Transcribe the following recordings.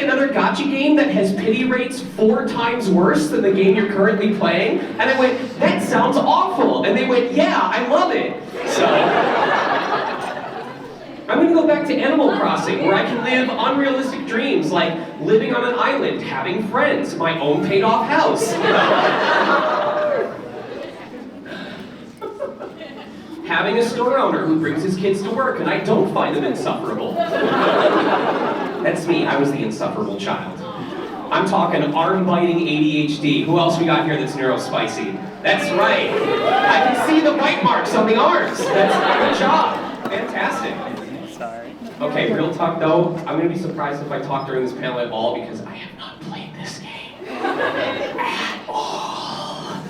another gacha game that has pity rates 4 times worse than the game you're currently playing? And I went, that sounds awful. And they went, yeah, I love it. So, I'm gonna go back to Animal Crossing, where I can live unrealistic dreams, like living on an island, having friends, my own paid-off house. Having a store owner who brings his kids to work, and I don't find them insufferable. That's me, I was the insufferable child. I'm talking arm-biting ADHD. Who else we got here that's neurospicy? That's right. I can see the bite marks on the arms. That's good job. Fantastic. Sorry. Okay, real talk though, I'm gonna be surprised if I talk during this panel at all because I have not played this game at all.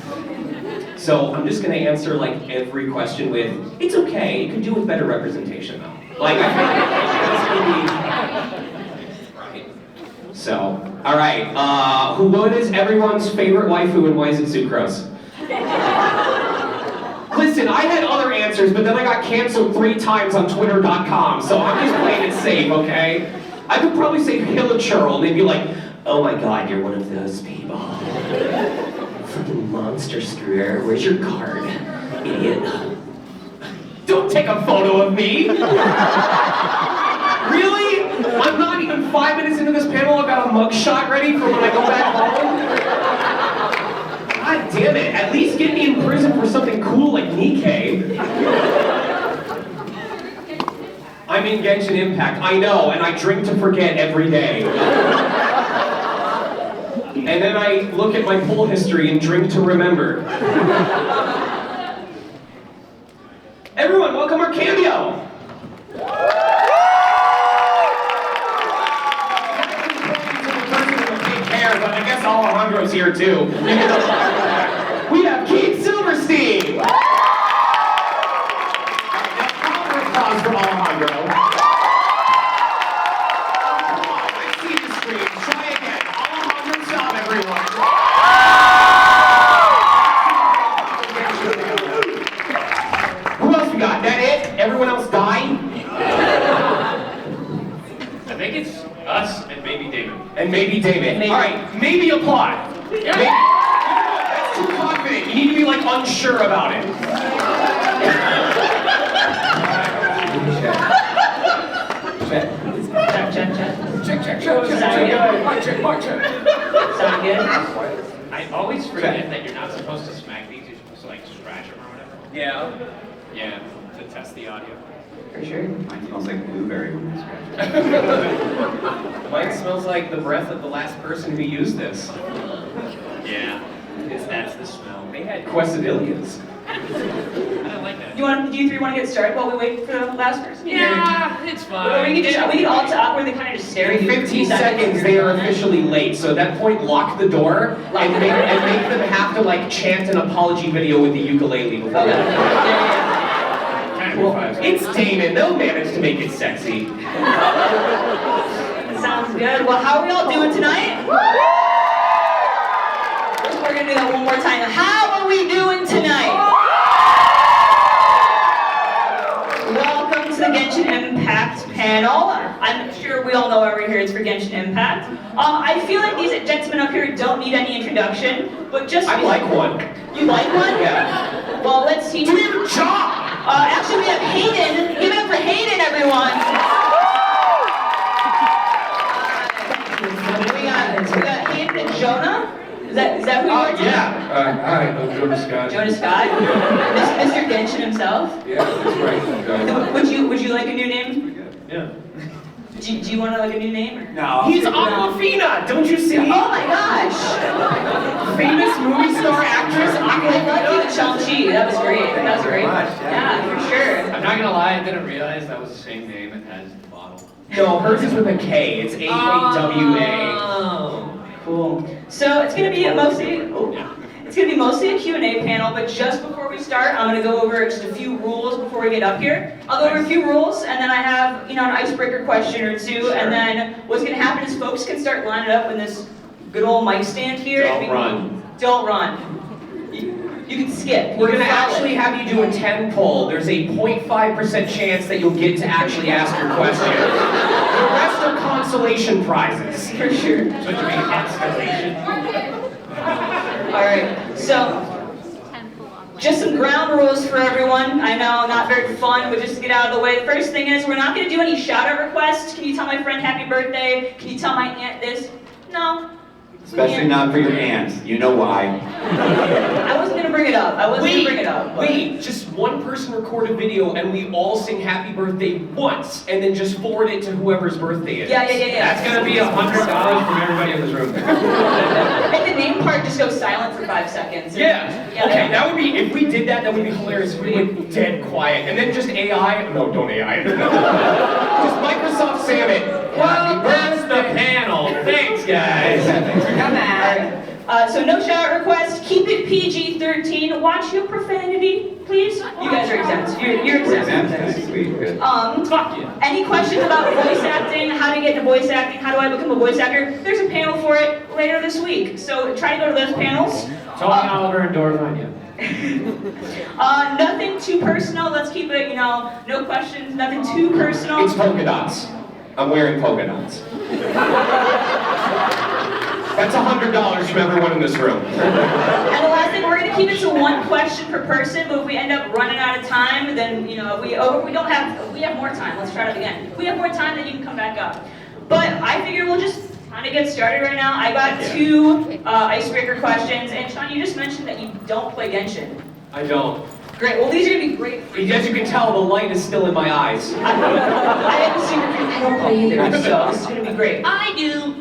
So I'm just gonna answer like every question with, it's okay, you can do with better representation though. Like, I think it's gonna be, right. So, all right, what is everyone's favorite waifu and why is it Sucrose? Listen, I had other answers, but then I got canceled 3 times on Twitter.com, so I'm just playing it safe, okay? I could probably say Hilichurl, and they'd be like, oh my god, you're one of those people. Fucking monster screwer, where's your card, idiot? Don't take a photo of me! Really? I'm not even 5 minutes into this panel, I've got a mugshot ready for when I go back home? God damn it, at least get me in prison for something cool like Nikkei. I'm in Genshin Impact, I know, and I drink to forget every day. And then I look at my pull history and drink to remember. Everyone, welcome our cameo! But I guess Alejandro's here too. We have Keith Silverstein! Applause for Alejandro. I see the screen. Try again. Alejandro, stop everyone. Who else we got? That it? Everyone else die? I think it's us and maybe David. And maybe David. Maybe. All right, maybe apply. Yeah. Maybe. That's too confident. You need to be like unsure about it. Check. Sound good? I always forget that you're not supposed to smack these, you're supposed to like scratch them or whatever. Yeah. Yeah, to test the audio. For sure. Mine smells like blueberry when I scratch it. Mine smells like the breath of the last person who used this. Yeah, that's the smell. They had quesadillas. I don't like that. Do you 3 want to get started while we wait for the last person? Yeah, it's fine. Or we can all talk where they kind of just stare at In you. 15 seconds, they are officially late. So at that point, lock the door and make them have to like chant an apology video with the ukulele before. Okay. Yeah. Well, it's Damon. They'll manage to make it sexy. Sounds good. Well, how are we all doing tonight? We're gonna do that one more time. How are we doing tonight? Welcome to the Genshin Impact panel. I'm sure we all know why we're here. It's for Genshin Impact. I feel like these gentlemen up here don't need any introduction, but just I like one. You like one? Yeah. Well, let's teach Do your job. Actually, we have Hayden. Give it up for Hayden, everyone. We got Hayden and Jonah. Is that who you are? Yeah. Hi, I'm Jonah Scott. Jonah Scott, Mr. Genshin himself. Yeah, that's right. Would you like a new name? Yeah. Do you want to like a new name? Or? No. He's Aquafina. Don't you see? Oh my gosh! Famous movie star actress I love you, Aquafina. Shang-Chi. That was great. That was great. Yeah, for sure. I'm not gonna lie, I didn't realize that was the same name as the bottle. No, hers is with a K. It's A-K-W-A. Oh, cool. So it's gonna be mostly a Q&A panel, but just before we start, I'm gonna go over just a few rules before we get up here. I'll go over a few rules, and then I have, an icebreaker question or two, and then what's gonna happen is folks can start lining up in this good old mic stand here. Don't run. Don't run. You can skip. We're You gonna can follow actually it. have you do a 10 poll. There's a 0.5% chance that you'll get to actually ask your question. The rest are consolation prizes. For sure. So it should be constellation. Alright, so just some ground rules for everyone. I know, not very fun, but just to get out of the way. First thing is, we're not going to do any shout-out requests. Can you tell my friend happy birthday? Can you tell my aunt this? No. Especially not for your aunt. You know why. I wasn't going to bring it up. Wait, just one person record a video and we all sing happy birthday once and then just forward it to whoever's birthday it is. Yeah. That's gonna be $100 from everybody in this room. And the name part just goes silent for 5 seconds. Yeah. Okay, that would be, if we did that, that would be hilarious. We went dead quiet. And then just AI, no, don't AI. Just Microsoft Sam it. Well, that's the panel. Thanks, guys. Come on. So no shout-out requests. Keep it PG-13. Watch your profanity, please. You guys are exempt. You're exempt. Sweet, good. Fuck you. Any questions about voice acting? How to get into voice acting? How do I become a voice actor? There's a panel for it later this week. So try to go to those panels. Tony Oliver and Dora Vanya. Nothing too personal. Let's keep it, no questions. Nothing too personal. It's polka dots. I'm wearing polka dots. That's $100 from everyone in this room. And the last thing, we're going to keep it to one question per person, but if we end up running out of time, then, we have more time. Let's try it again. If we have more time, then you can come back up. But I figure we'll just kind of get started right now. I got 2 icebreaker questions, and Sean, you just mentioned that you don't play Genshin. I don't. Great, well these are going to be great for you. As you can tell, the light is still in my eyes. I have a secret, I don't play either, so this is going to be great. I do!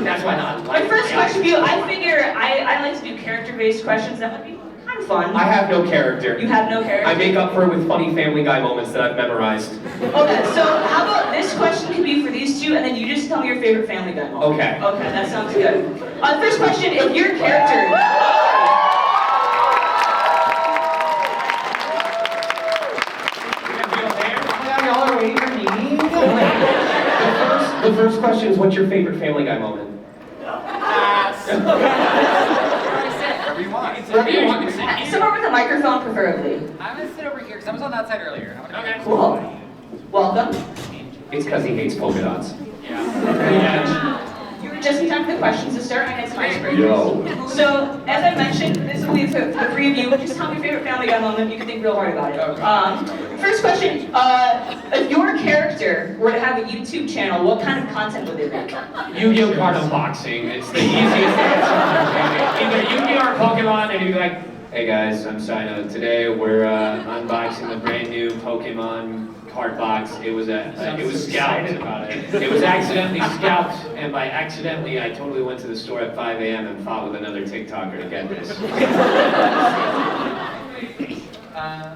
That's why not. My first question for you, I figure I like to do character-based questions. That would be kind of fun. I have no character. You have no character? I make up for it with funny Family Guy moments that I've memorized. Okay, so how about this question could be for these two, and then you just tell me your favorite Family Guy moment. Okay. Okay, that sounds good. First question, if your character... The first question is, what's your favorite Family Guy moment? Wherever you want. Somewhere with a microphone, preferably. I'm gonna sit over here because I was on that side earlier. Okay. Cool. Welcome. It's because he hates polka dots. Yeah. You were just in time for the questions to start. I had some icebreakers. Yo. So, as I mentioned, this will be for the 3 of you. Just tell me your favorite Family Guy moment. You can think real hard about it. First question, if your character were to have a YouTube channel, what kind of content would they make? Yu-Gi-Oh card unboxing. It's the easiest answer. Either Yu-Gi-Oh or Pokemon, and you'd be like, hey guys, I'm Sino. Today we're unboxing the brand new Pokemon card box. It was scalped. It was accidentally scalped, and by accidentally, I totally went to the store at 5 a.m. and fought with another TikToker to get this. I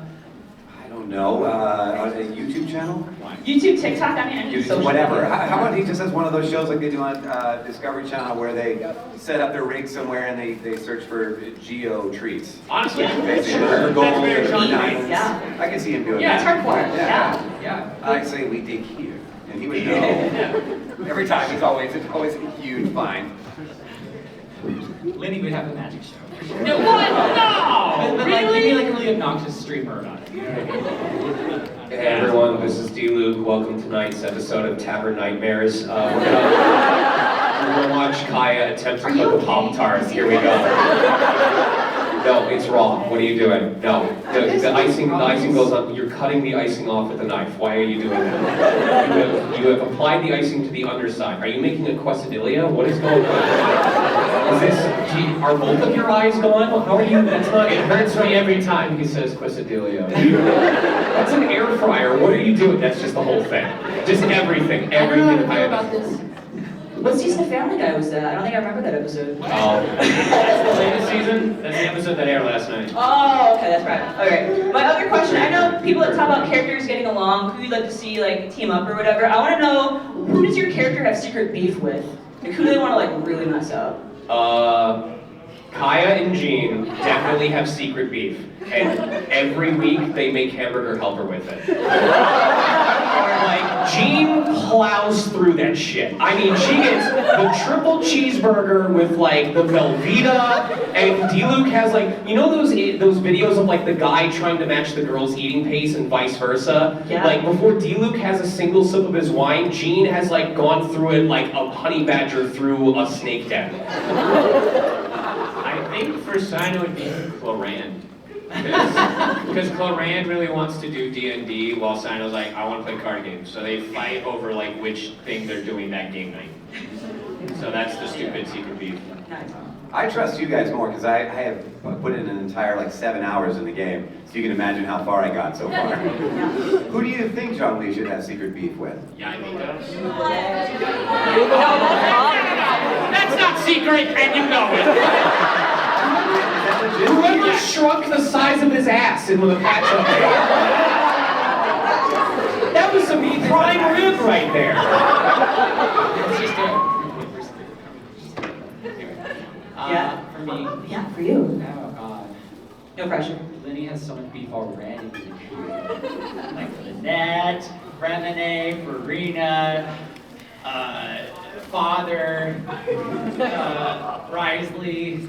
don't know. On a YouTube channel? YouTube, TikTok, I mean, any YouTube, social whatever. media. How about he just has one of those shows like they do on Discovery Channel where they set up their rig somewhere and they search for geo treats. Honestly, Basically, sure. they're gold, That's very they're genre. diamonds. Yeah. I can see him doing Yeah, that. That's hardcore. Yeah. I say we dig here, and he would know. Every time, it's always a huge find. Lenny would have a magic show. No, what? No! But like, he'd be like a really obnoxious streamer about it. Hey everyone, this is D-Luke. Welcome to tonight's episode of Tavern Nightmares. We're gonna watch Kaya attempt to cook a Pop-Tart. Here we go. No, it's wrong. What are you doing? No. The icing goes on. You're cutting the icing off with a knife. Why are you doing that? You have applied the icing to the underside. Are you making a quesadilla? What is going on? Are both of your eyes gone? How are you? That's not. It hurts me every time he says quesadilla. That's an air fryer. What are you doing? That's just the whole thing. Just everything. I don't know how to Everything. feel about this. What season of Family Guy was that? I don't think I remember that episode. That's the latest season. That's the episode that aired last night. Oh, okay, that's right. Okay. My other question, I know people that talk about characters getting along, who you'd like to see like team up or whatever. I want to know, who does your character have secret beef with? Like, who do they want to like really mess up? Kaya and Jean definitely have secret beef, and every week they make Hamburger Helper with it. Like, Jean plows through that shit. I mean, she gets the triple cheeseburger with like the Velveeta, and D-Luke has like, you know those videos of like the guy trying to match the girl's eating pace and vice versa? Yeah. Like, before D-Luke has a single sip of his wine, Jean has like gone through it like a honey badger through a snake den. I think for Sino it'd be Cloran. Because Cloran really wants to do D&D while Sino's like, I want to play card games. So they fight over like which thing they're doing that game night. So that's the stupid secret beef. Nice. I trust you guys more because I have put in an entire like 7 hours in the game, so you can imagine how far I got so far. Who do you think John Lee should have secret beef with? Yeah, I think that's not secret, and you know it. Whoever shrunk the size of his ass in the patch-up. That was some prime rib right there. For me. Yeah, for you. Oh god. No pressure. Lenny has so much beef already. Like for the net, Remine, Farina, Father, Risley.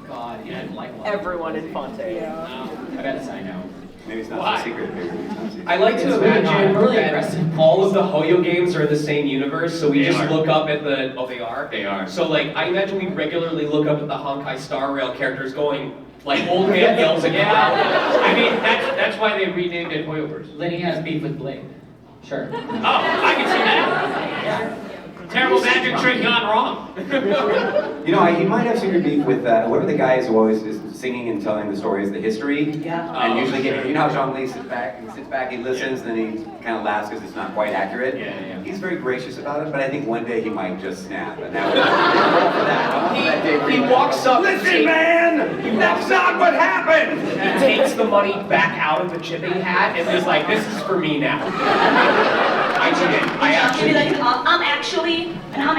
God, he didn't like a lot. Everyone in Fontaine. No, I bet I know. Maybe it's not Why? so secret. Maybe it's not secret. I like to It's really imagine not. Really that aggressive. all of the Hoyo games are in the same universe, so we They just are. look up at the... Oh, they are? They are. So, like, I imagine we regularly look up at the Honkai Star Rail characters going, like, old man yells at Yeah, I mean, that's why they renamed it Hoyoverse. Lenny has beef with Blade. Sure. Oh, I can see that. Yeah. Terrible magic trick gone wrong. You know, he might have secret beef with whoever the guy is who always is singing and telling the stories, the history. Yeah. And Oh, usually, sure. you know how Jean Lee sits back, he listens, and then he kind of laughs because it's not quite accurate. Yeah. He's very gracious about it, but I think one day he might just snap. And that would I'm all for that. I'm all for that day where He you- walks up and Listen, man! That's not what happened! he takes the money back out of the chipping hat and is like, this is for me now. I did it. I Maybe actually... like, I'm actually. Yeah, I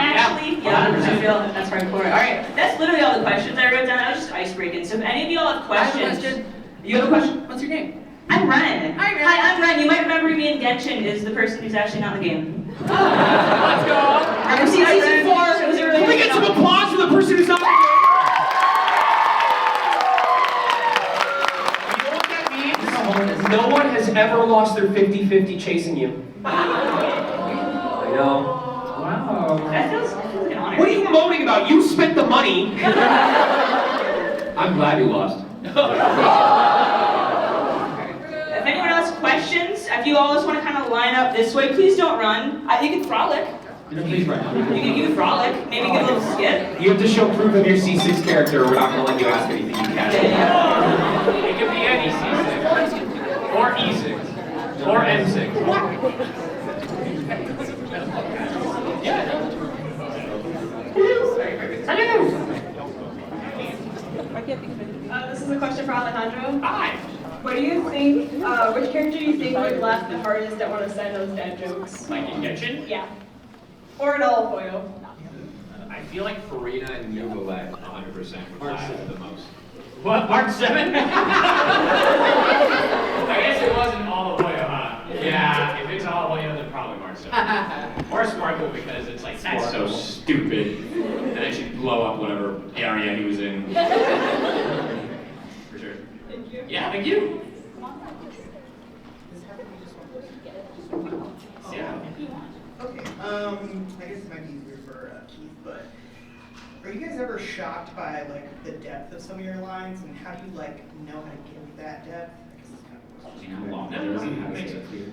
feel that's hardcore. Alright, that's literally all the questions I wrote down. That was just icebreaking. So if any of y'all have questions. You have a question? What's your name? I'm Ren. Hi, Ren. Hi, I'm Ren. You might remember me in Genshin is the person who's actually not in the game. Let's go. Remember season 4? It was a really Can we get some applause for the person who's not... You know what that means? No one has ever lost their 50-50 chasing you. I know. Wow. That feels like an honor. What are you moaning about? You spent the money. I'm glad you lost. If anyone else has questions, if you all just want to kind of line up this way, please don't run. You can frolic. Please run. You can frolic. Maybe get a little skip. You have to show proof of your C6 character, or we're not going to let you ask anything you can. It could be any C6. Or E6. Or M6. This is a question for Alejandro. Hi. What do you think, which character do you think would laugh the hardest at one of Sano's dad jokes? Like in Genshin? Yeah. Or in all foil. I feel like Farina and Nubalet 100% would laugh the most. What? Part 7? I guess it wasn't all the way, huh? Yeah, if it's all the way, then probably Part 7. Or Sparkle, because it's like, that's so stupid. And then she'd blow up whatever area he was in. For sure. Thank you. Yeah, thank you. Yeah. Okay, I guess this might be easier for Keith, but are you guys ever shocked by like the depth of some of your lines, and how do you like know how to give that depth? I guess it's kind of a question. How long that is, that makes it clear.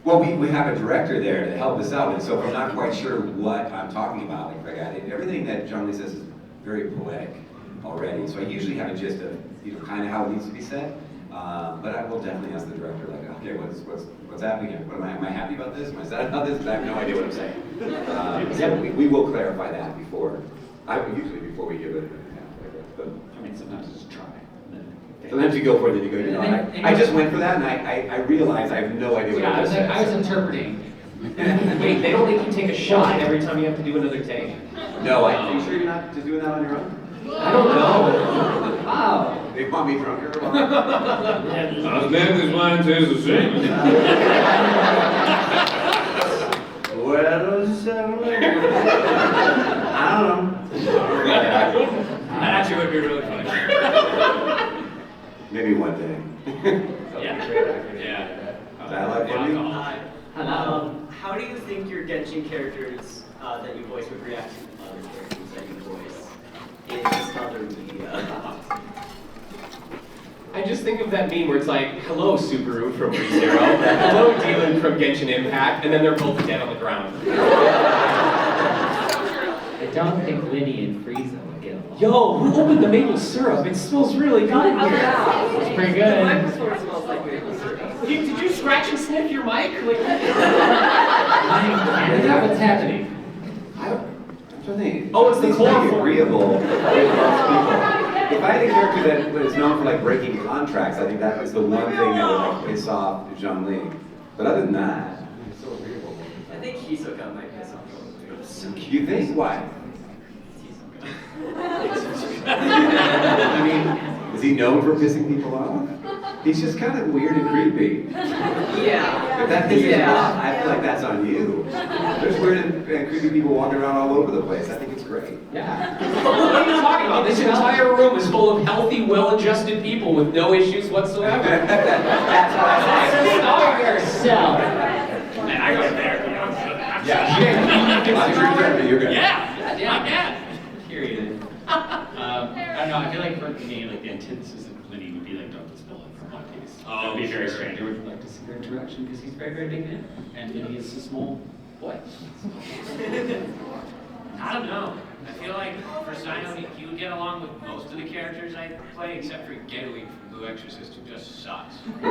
Well, we have a director there to help us out, and so if I'm not quite sure what I'm talking about, like everything that John Lee says is very poetic already, so I usually have a gist of kind of how it needs to be said. But I will definitely ask the director, like, okay, what's happening here? Am I happy about this? Am I sad about this? I have no idea what I'm saying. Yeah, we will clarify that before we give it. I mean, sometimes it's try. Sometimes you go for it, then you go, I just went for that, and I realize I have no idea what Yeah, I just said. I was interpreting. Wait, they don't make you take a shot every time you have to do another take. No, are you sure you're not just doing that on your own? I don't know. Wow. They want me drunker? As bad as mine tastes the same. Well, I don't know. That actually would be really funny. Maybe one day. Yeah. Dialogue for me? How do you think your Genshin characters that you voice would react to other characters that you voice in this other media? I just think of that meme where it's like, hello Subaru from ReZero, hello Dylan from Genshin Impact, and then they're both dead on the ground. I don't think Winnie and Frieza would get along. Yo, who opened the maple syrup? It smells really good in here. It's pretty good. Microphone smells like maple syrup. Did you scratch and sniff your mic? Like, What's happening? I'm trying to think. Oh, it's the He's very chloroform. agreeable with most people. If I had a character that was known for like breaking contracts, I think that was the one thing that would like piss off Zhongli. But other than that, he's so agreeable. I think Hisoka might piss off So you think? Why? Hisoka. I mean, is he known for pissing people off? He's just kind of weird and creepy. Yeah. If that pisses you Yeah. off, I feel like that's on you. There's weird and creepy people walking around all over the place. I think it's great. Yeah. what are you talking about? This entire room is full of healthy, well-adjusted people with no issues whatsoever. That's what I say. Speak for yourself. Man, I go to therapy. Yeah. I'm sure therapy, you're good. Yeah, my dad. Period. I don't know. I feel like for me, like the antithesis of Vinny would be like Dr. Spiller from One Piece. Oh, That'd be very sure. strange. I would like to see their interaction because he's very, very big man, and Vinny is a small boy. I don't know. I feel like for Sino, he would get along with most of the characters I play, except for Getaway from Blue Exorcist, who just sucks. But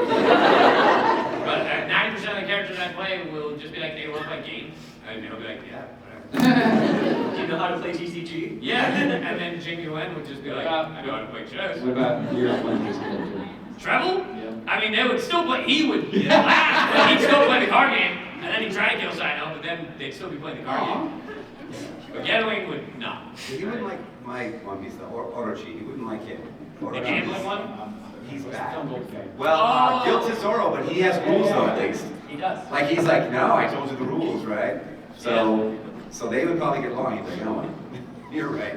90% of the characters I play will just be like, hey, we'll play games. And he'll be like, yeah, whatever. Do you know how to play TCG? Yeah, and then Jing Yuan would just be like, I know how to play chess. What about your One Piece character? Treble? Yeah. I mean, they would still play, he would laugh, but he'd still play the card game, and then he'd try to kill Sino, but then they'd still be playing the card game. But Getaway would not. He wouldn't like my One Piece, or Orochi. He wouldn't like him. The gambling one? He's bad. Okay. Well, Guilt Tesoro, but he has rules though at least. He does. Like he's like, no, I told you the rules, right? So they would probably get along. He's like, no, you're right.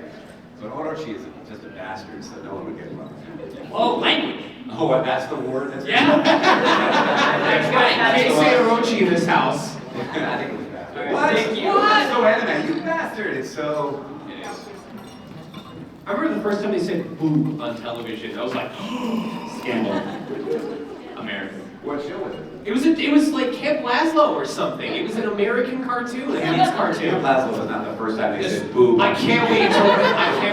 But Orochi is just a bastard, so no one would get along. Oh, language. Oh, that's the word. That's Yeah. I can't say Orochi in this house. I think it was bastard. Alright, What? thank you. What? It's so anime, you bastard! It's so. It is. I remember the first time they said boo on television. I was like, Scandal. American. What show was it? it was like Camp Laszlo or something. It was an American cartoon, a kids Camp cartoon. Laszlo was not the first time they said boo. I can't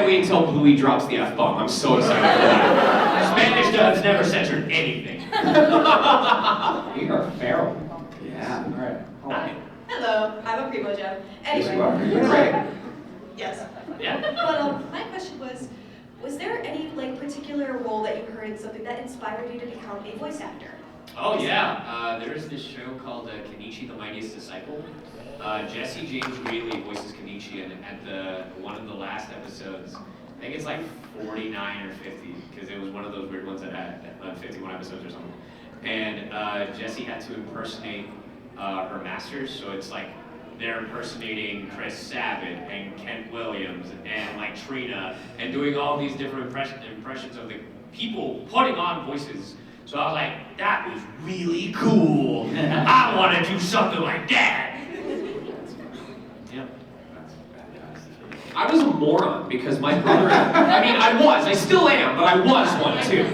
wait until Bluey drops the F-bomb. I'm so excited for that. Spanish dubs never censored anything. We are feral. Yeah. All right. Hold on. Hello, I'm a primo Gem. Yes, Anyway. you are. You're right. Yes. Yeah. But my question was there any like particular role that you heard, something that inspired you to become a voice actor? Oh yeah, there's this show called Kenichi the Mightiest Disciple. Jesse James Greeley voices Kenichi, and at one of the last episodes, I think it's like 49 or 50, because it was one of those weird ones that had 51 episodes or something. And Jesse had to impersonate her masters, so it's like they're impersonating Chris Sabat and Kent Williams and like Trina, and doing all these different impressions of the people putting on voices. So I was like, that was really cool. I want to do something like that. Yeah. I was a moron because my brother, I still am, but I was one too.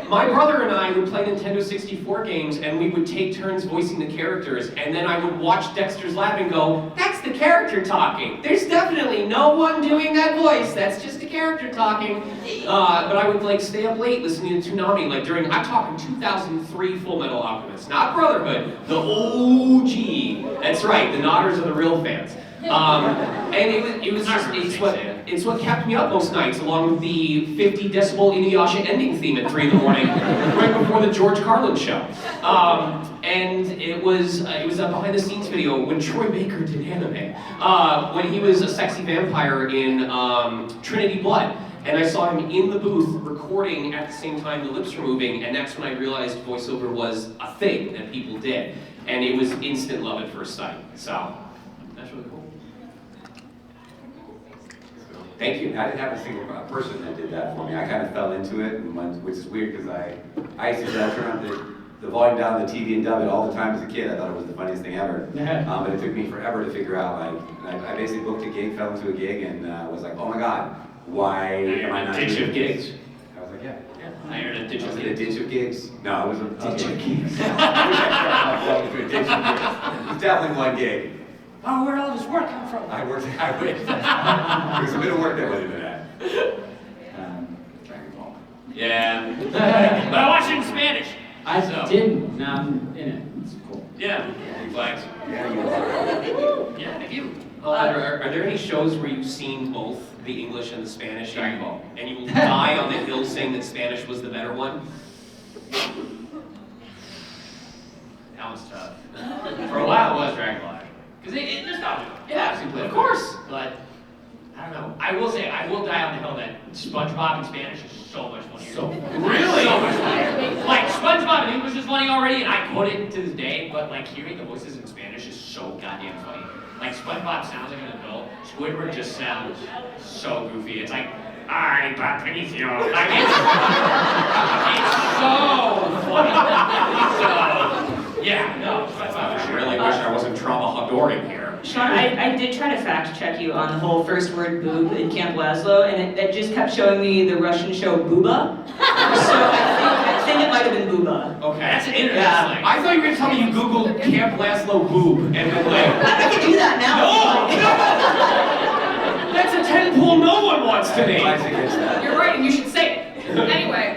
My brother and I would play Nintendo 64 games and we would take turns voicing the characters, and then I would watch Dexter's Lab and go, that's the character talking. There's definitely no one doing that voice, that's just a character talking. But I would like stay up late listening to Toonami, like I'm talking 2003 Full Metal Alchemist, not Brotherhood, the OG. That's right, the Nodders are the real fans. And it's what kept me up most nights, along with the 50 decibel Inuyasha ending theme at 3 in the morning, right before the George Carlin show. And it was a behind the scenes video when Troy Baker did anime, when he was a sexy vampire in Trinity Blood. And I saw him in the booth recording at the same time the lips were moving, and that's when I realized voiceover was a thing that people did. And it was instant love at first sight. So, that's really cool. Thank you. I didn't have a single person that did that for me. I kind of fell into it, which is weird because I used to turn the volume down on the TV and dub it all the time as a kid. I thought it was the funniest thing ever. But it took me forever to figure out. I basically booked a gig, fell into a gig, and was like, oh my god, why am I not doing ditch of gigs? I was like, yeah. I heard a ditch of Was it gigs. a ditch of gigs? No, it was a ditch of gigs. It was definitely one gig. Oh, where'd all this work come from? I worked. There was a bit of work that went into that. Dragon Ball. Yeah. But I watched it in Spanish. I didn't. Now I'm in it. It's cool. Yeah. Flags. Yeah, you are. Yeah, thank you. Are there any shows where you've seen both the English and the Spanish? Dragon Ball. And you will die on the hill saying that Spanish was the better one? That was tough. For a while, it was Dragon Ball. Because it nostalgia. Yeah, absolutely. Of course. But, I don't know. I will say, I will die on the hill that SpongeBob in Spanish is so much funnier. Really? So much funnier. Like, SpongeBob in English is funny already, and I quote it to this day, but, like, hearing the voices in Spanish is so goddamn funny. Like, SpongeBob sounds like an adult. Squidward just sounds so goofy. It's like, ay, Patricio. Like, it's so funny. So, yeah, no, SpongeBob for I sure. really wish I wasn't trauma adoring here. Sean, I did try to fact check you on the whole first word boob in Camp Laszlo, and it just kept showing me the Russian show Booba. So I think it might have been Booba. Okay. That's an internet Yeah. slang. I thought you were going to tell me you Googled Camp Laszlo boob and been like, I can do that now. that's a 10-pool no one wants to name. Advice against that. You're right, and you should say it. Anyway,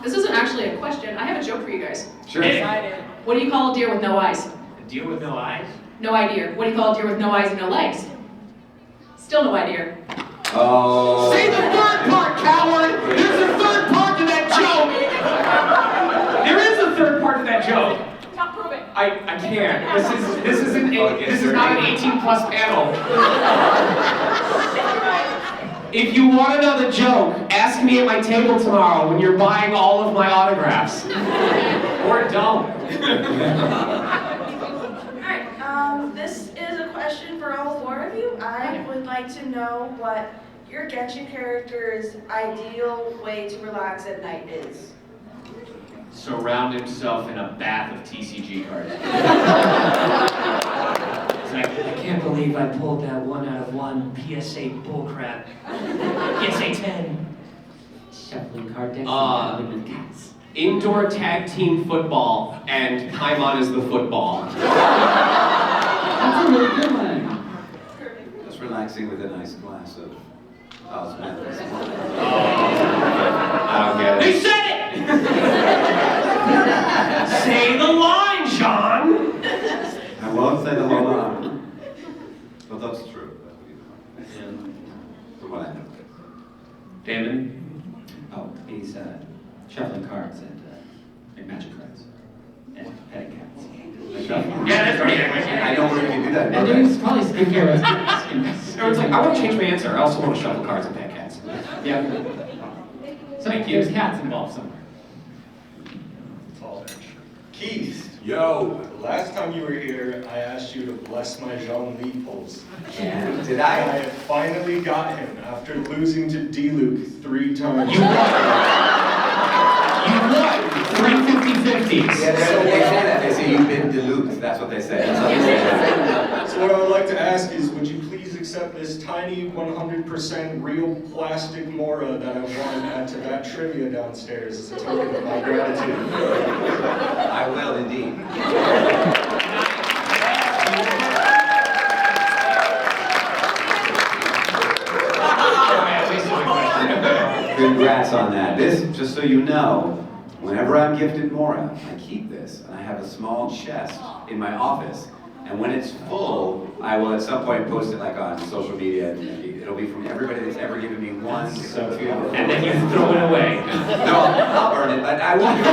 this isn't actually a question. I have a joke for you guys. Sure. What do you call a deer with no eyes? A deer with no eyes? No idea. What do you call a deer with no eyes and no legs? Still no idea. Oh. Say the third part, coward! There's a third part to that joke! There is a third part to that joke. Stop proving. I can't. This is not an 18+ panel. If you want to know the joke, ask me at my table tomorrow when you're buying all of my autographs. Or don't. Alright, this is a question for all 4 of you. I would like to know what your Genshin character's ideal way to relax at night is. Surround himself in a bath of TCG cards. It's like, I can't believe I pulled that 1 out of 1 PSA bullcrap. PSA 10. Shuffling card decks and battling with cats. Indoor tag team football, and Paimon is the football. That's a really good one. Just relaxing with a nice glass of osmosis. I don't get it. He said it! Say the line, John! I won't say the whole line. But that's true. That's what you know. From what I know. Damon? Oh, he's shuffling cards and magic cards and petting cats. Yeah, that's pretty accurate. I know where you can do that. And doing probably skincare routines. Everyone's like, I want to change my answer. I also want to shuffle cards and pet cats. Yeah. So Thank you. there's cats involved somewhere. Keith, Yo. last time you were here, I asked you to bless my Jean-Lee pose. Yeah. Did I I? have finally got him after losing to D-Luke 3 times. You won 3 50-50s. Yeah, they say that. They say you've been Duluth. That's what they say. That's how they say that. So what I would like to ask is, would you please accept this tiny 100% real plastic Mora that I won at to that trivia downstairs as a token of my gratitude? I will indeed. Congrats on that. This, just so you know, whenever I'm gifted Mora, I keep this, and I have a small chest in my office, And when it's full, I will at some point post it like on social media, and it'll be from everybody that's ever given me one, So two, and then you throw it away. No, I'll burn it, but I won't do it.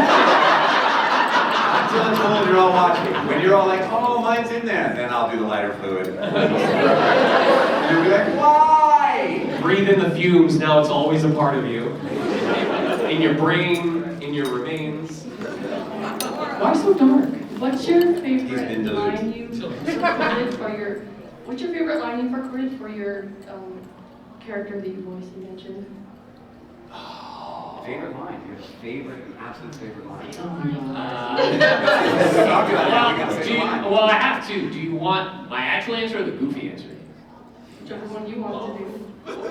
Until it's full and you're all watching. When you're all like, oh, mine's in there, then I'll do the lighter fluid. And you'll be like, why? Breathe in the fumes, now it's always a part of you. In your brain, in your remains. Why so dark? What's your He's favorite been line deluded. you recorded for your? What's your favorite line you've recorded for your character that you voiced and mentioned? Favorite line? Your favorite, absolute favorite line? Well, I have to. Do you want my actual answer or the goofy answer? Whichever one you want to do.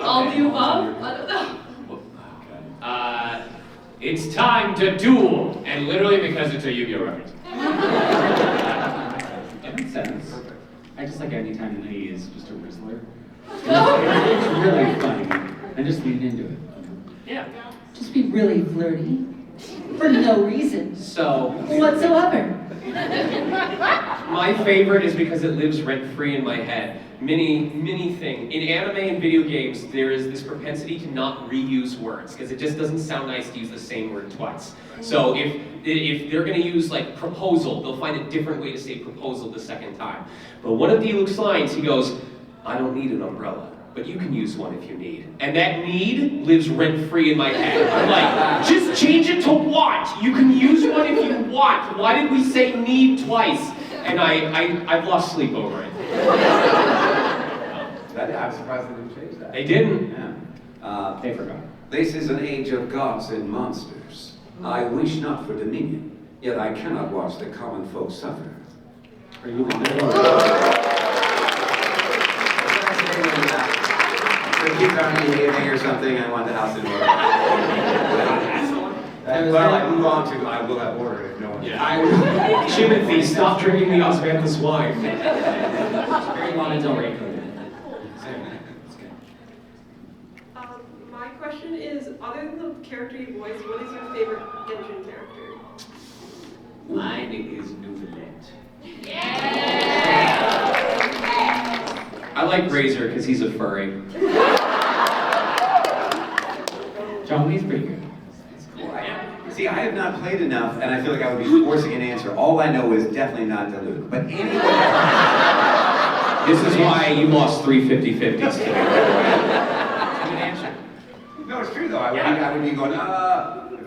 All the above? I don't know. It's time to duel, and literally because it's a Yu-Gi-Oh reference. That makes sense. I just like anytime that he is just a whistler. It's really funny. And just lean into it. Yeah. Just be really flirty. For no reason. So, Whatsoever. my favorite is because it lives rent-free in my head. Many thing. In anime and video games, there is this propensity to not reuse words, because it just doesn't sound nice to use the same word twice. So if they're gonna use like proposal, they'll find a different way to say proposal the second time. But one of Diluc's lines, he goes, I don't need an umbrella, but you can use one if you need. And that need lives rent-free in my head. I'm like, just change it to want. You can use one if you want. Why did we say need twice? And I've lost sleep over it. I'm surprised they didn't change that. They didn't. Yeah. They forgot. This is an age of gods and monsters. I wish not for dominion, yet I cannot watch the common folk suffer. Are you So kids aren't behaving or something, I want the house in order. Well, I move on to I will have order if no one. Yeah. Timothy, stop drinking the osmanthus wine. Very Lana Del Rey coded. My question is, other than the character you voice, what is your favorite Genshin character? Mine is Nouvellette. I like Razor because he's a furry. John Lee's pretty good. See, I have not played enough, and I feel like I would be forcing an answer. All I know is definitely not Diluc. But anyone else. This is why you lost 3 50-50s today. Good answer. No, it's true though. I would be going, if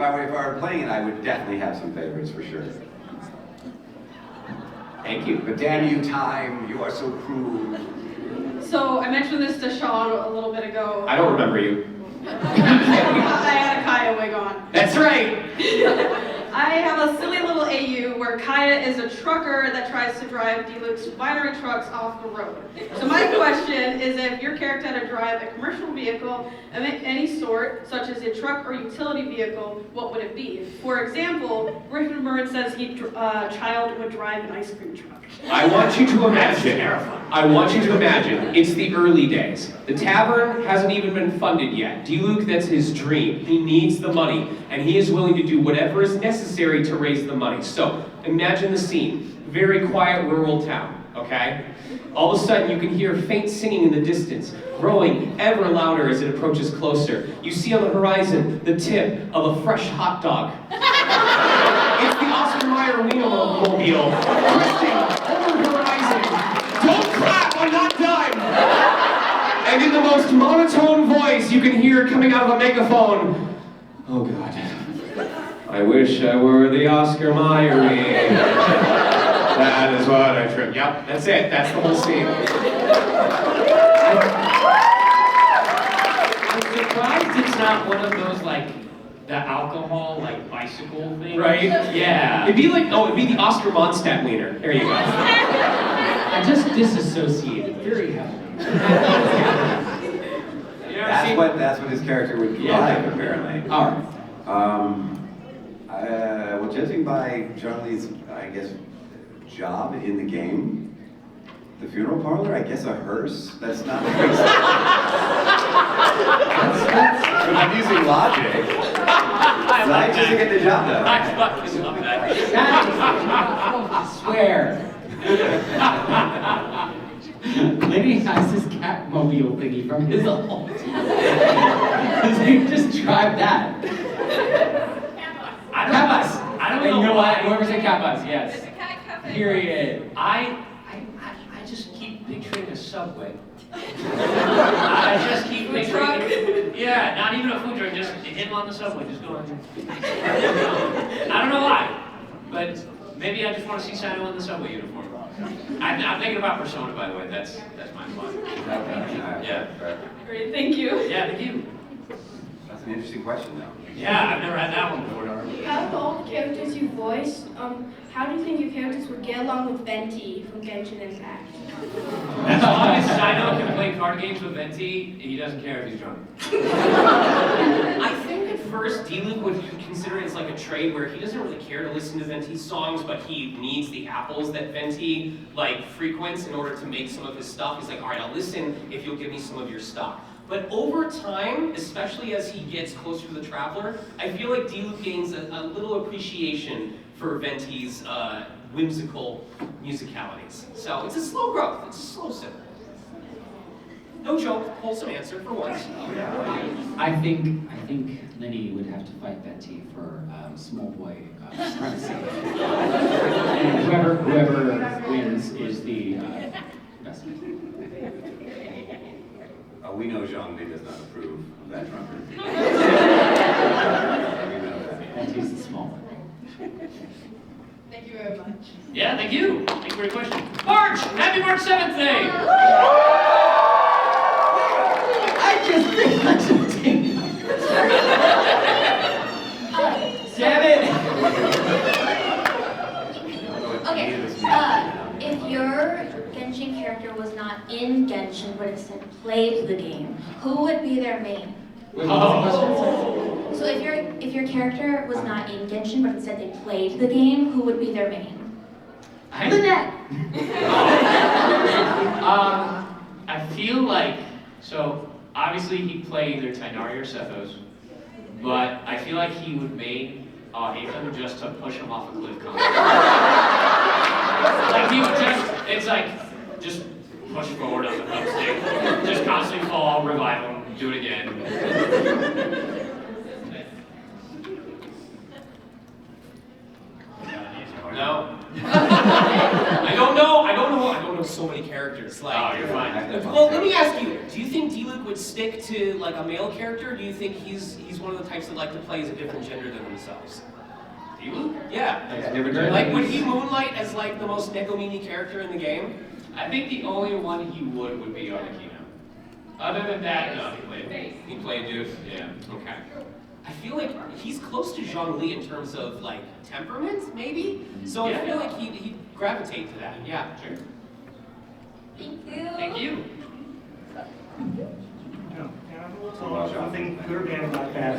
I were playing it, I would definitely have some favorites for sure. Thank you. But damn you, time, you are so cruel. So I mentioned this to Sean a little bit ago. I don't remember you. I had a Kaya wig on. That's right. I have a silly little AU where Kaya is a trucker that tries to drive Diluc's binary trucks off the road. So my question is, if your character had to drive a commercial vehicle of any sort, such as a truck or utility vehicle, what would it be? For example, Griffin Bird says child would drive an ice cream truck. I want you to imagine. It's the early days. The tavern hasn't even been funded yet. Diluc, that's his dream. He needs the money, and he is willing to do whatever is necessary to raise the money. So imagine the scene. Very quiet rural town, okay? All of a sudden you can hear faint singing in the distance, growing ever louder as it approaches closer. You see on the horizon the tip of a fresh hot dog. It's the Oscar Mayer Wienermobile, twisting over the horizon. Don't clap, I'm not done! And in the most monotone voice you can hear coming out of a megaphone, oh God, I wish I were the Oscar Mayer. That is what I tripped. Yep, that's it. That's the whole scene. I'm surprised it's not one of those like the alcohol like bicycle things. Right? Yeah. It'd be the Oscar Mondstadt wiener. There you go. I just disassociated very heavily. That's what his character would be like, apparently. All right. Well, judging by Charlie's, I guess, job in the game, the funeral parlor, I guess a hearse. That's not very But I'm using logic. Right? Just to get the job done. I swear. Lenny has his Catmobile thingy from his old. So you just drive that. I don't know. You know why. what? Whoever said cat bus, yes. Period. I just keep picturing a subway. I just keep picturing. Yeah, not even a food truck, just him on the subway, just going. I don't know why, but maybe I just want to see Sino in the subway uniform. I'm thinking about Persona, by the way. That's my plot. Yeah. Great, thank you. Yeah, thank you. That's an interesting question, though. Yeah, I've never had that one before. Out of all the characters you voiced, how do you think your characters would get along with Venti from Genshin Impact? As long as Sino can play card games with Venti, he doesn't care if he's drunk. I think at first D-Luke would consider it as like a trade where he doesn't really care to listen to Venti's songs, but he needs the apples that Venti like frequents in order to make some of his stuff. He's like, all right, I'll listen if you'll give me some of your stuff. But over time, especially as he gets closer to the Traveler, I feel like D-Luke gains a little appreciation for Venti's whimsical musicalities. So it's a slow growth, it's a slow sip. No joke, wholesome answer for once. I think Lenny would have to fight Venti for small boy supremacy. And whoever wins is the best. We know Zhongli does not approve of that drunkard. We know that. Venti's the small one. Thank you very much. Yeah, thank you. Thank you for your question. March! Happy March 7th Day! I just realized something. Damn it! Okay, if your Genshin character was not in Genshin, but instead played the game, who would be their main? So if your character was not in Genshin, but instead they played the game, who would be their main? Lynette! I feel like, so obviously he played either Tainari or Sethos, but I feel like he would main Aethon just to push him off a cliff constantly. Like he would it's like, just push forward on the thumbstick, just constantly fall, revive him, do it again. No. I don't know so many characters. Like, oh, you're fine. Well, let me ask you, do you think D-Luke would stick to like a male character, or do you think he's one of the types that like to play as a different gender than themselves? D-Luke? Yeah. Like, would he moonlight as like the most Nekomini character in the game? I think the only one he would be Arlecchino. Other than that, no, he played dude. He played dude? Yeah. Okay. I feel like he's close to Zhongli in terms of like temperament, maybe? So I feel like he'd gravitate to that. Yeah, sure. Thank you. Thank you. Nothing good or bad about that.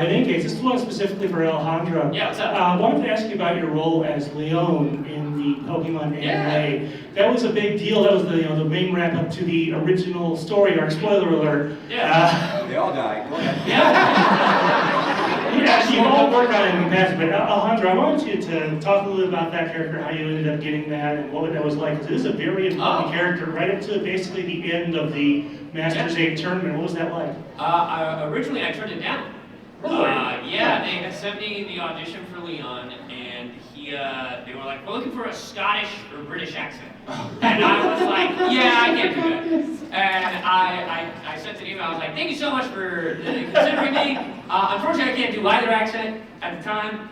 In any case, this is one specifically for Alejandra. Yeah, what's up? I wanted to ask you about your role as Leon in the Pokemon anime. That was a big deal. That was the main wrap up to the original story arc. Spoiler alert. Yeah. They all died. Go ahead. Yeah, you've all worked on it in the past, but Alejandra, I wanted you to talk a little bit about that character, how you ended up getting that, and what that was like. Because it is a very important character, right up to basically the end of the Masters 8 tournament. What was that like? Originally, I turned it down. Yeah, they had sent me the audition for Leon, and they were like, we're looking for a Scottish or British accent. And I was like, yeah, I can't do that. And I sent an email, I was like, thank you so much for considering me. Unfortunately, I can't do either accent at the time,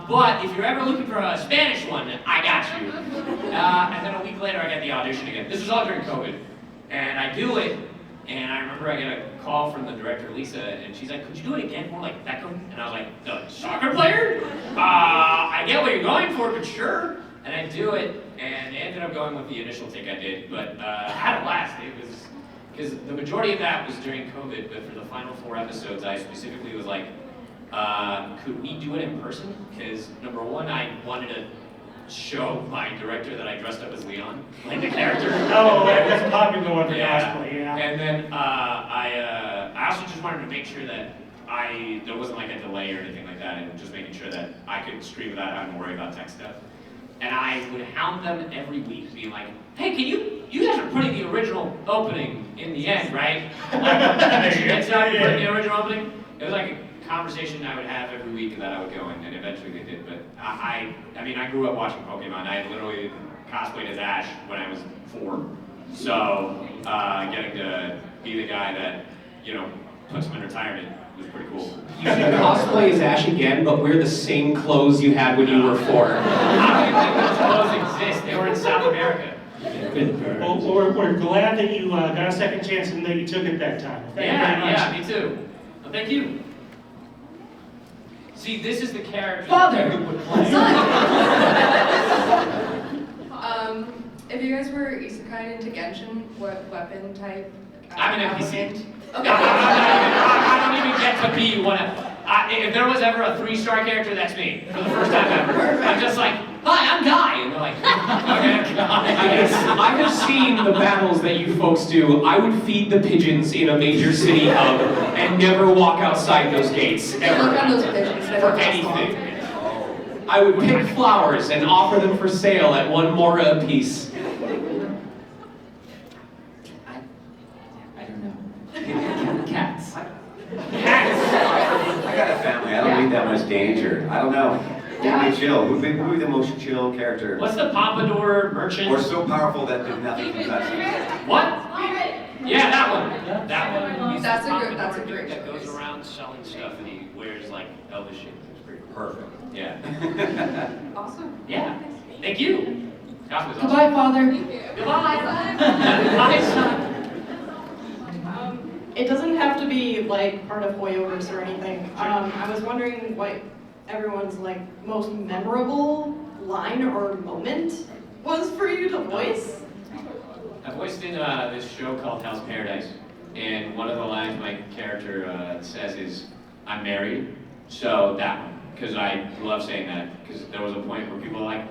but if you're ever looking for a Spanish one, I got you. And then a week later, I got the audition again. This was all during COVID. And I do it, and I remember I got a call from the director, Lisa, and she's like, could you do it again more like Beckham? And I was like, the soccer player? I get what you're going for, but sure. And I do it, and they ended up going with the initial take I did, but I had a blast. It was, because the majority of that was during COVID, but for the final 4 episodes, I specifically was like, could we do it in person? Because number one, I wanted to show my director that I dressed up as Leon, like the character. Oh, that's a popular one for cosplay, yeah. And then I also just wanted to make sure that there wasn't like a delay or anything like that, and just making sure that I could stream without having to worry about tech stuff. And I would hound them every week, being like, hey, you guys are putting the original opening in the end, right? Did you get to put the original opening? It was like a conversation I would have every week that I would go in, and eventually they did. But I mean, I grew up watching Pokemon. I literally cosplayed as Ash when I was 4. So getting to be the guy that, you know, puts him in retirement was pretty cool. You should cosplay as Ash again, but wear the same clothes you had when you were 4. I don't even think those clothes exist. They were in South America. Well, we're glad that you got a second chance and that you took it that time. Thank you very much. Yeah, me too. Well, thank you. See, this is the character Father! that you would play. If you guys were isekai into Genshin, what weapon type? I'm an NPC. element? Okay. I don't even get to be one of... if there was ever a 3-star character, that's me. For the first time ever. I'm just like, hi, I'm Guy. And they're like, okay, Guy. I have seen the battles that you folks do. I would feed the pigeons in a major city hub and never walk outside those gates, ever. Look on those pigeons. They For don't last long. anything. I would pick flowers and offer them for sale at 1 mora apiece. I don't know. Cats. I got a family. I don't need that much danger. I don't know. Yeah. Be chill. Who'd be the most chill character? What's the Pompadour merchant? Or so powerful that nothing can touch you. What? Yeah, that one. That one. He's That's the a good- that's a Pompadour great dude that goes choice. around selling stuff and he wears like elvish shit. It's pretty cool. Perfect. Yeah. Awesome. Yeah. Thank you. Cosmo's awesome. Goodbye, Father. Goodbye. Goodbye, son. It doesn't have to be like part of Hoyoverse or anything. I was wondering what everyone's like most memorable line or moment was for you to voice. I voiced in this show called Hell's Paradise, and one of the lines my character says is, "I'm married." So that one, because I love saying that, because there was a point where people were like,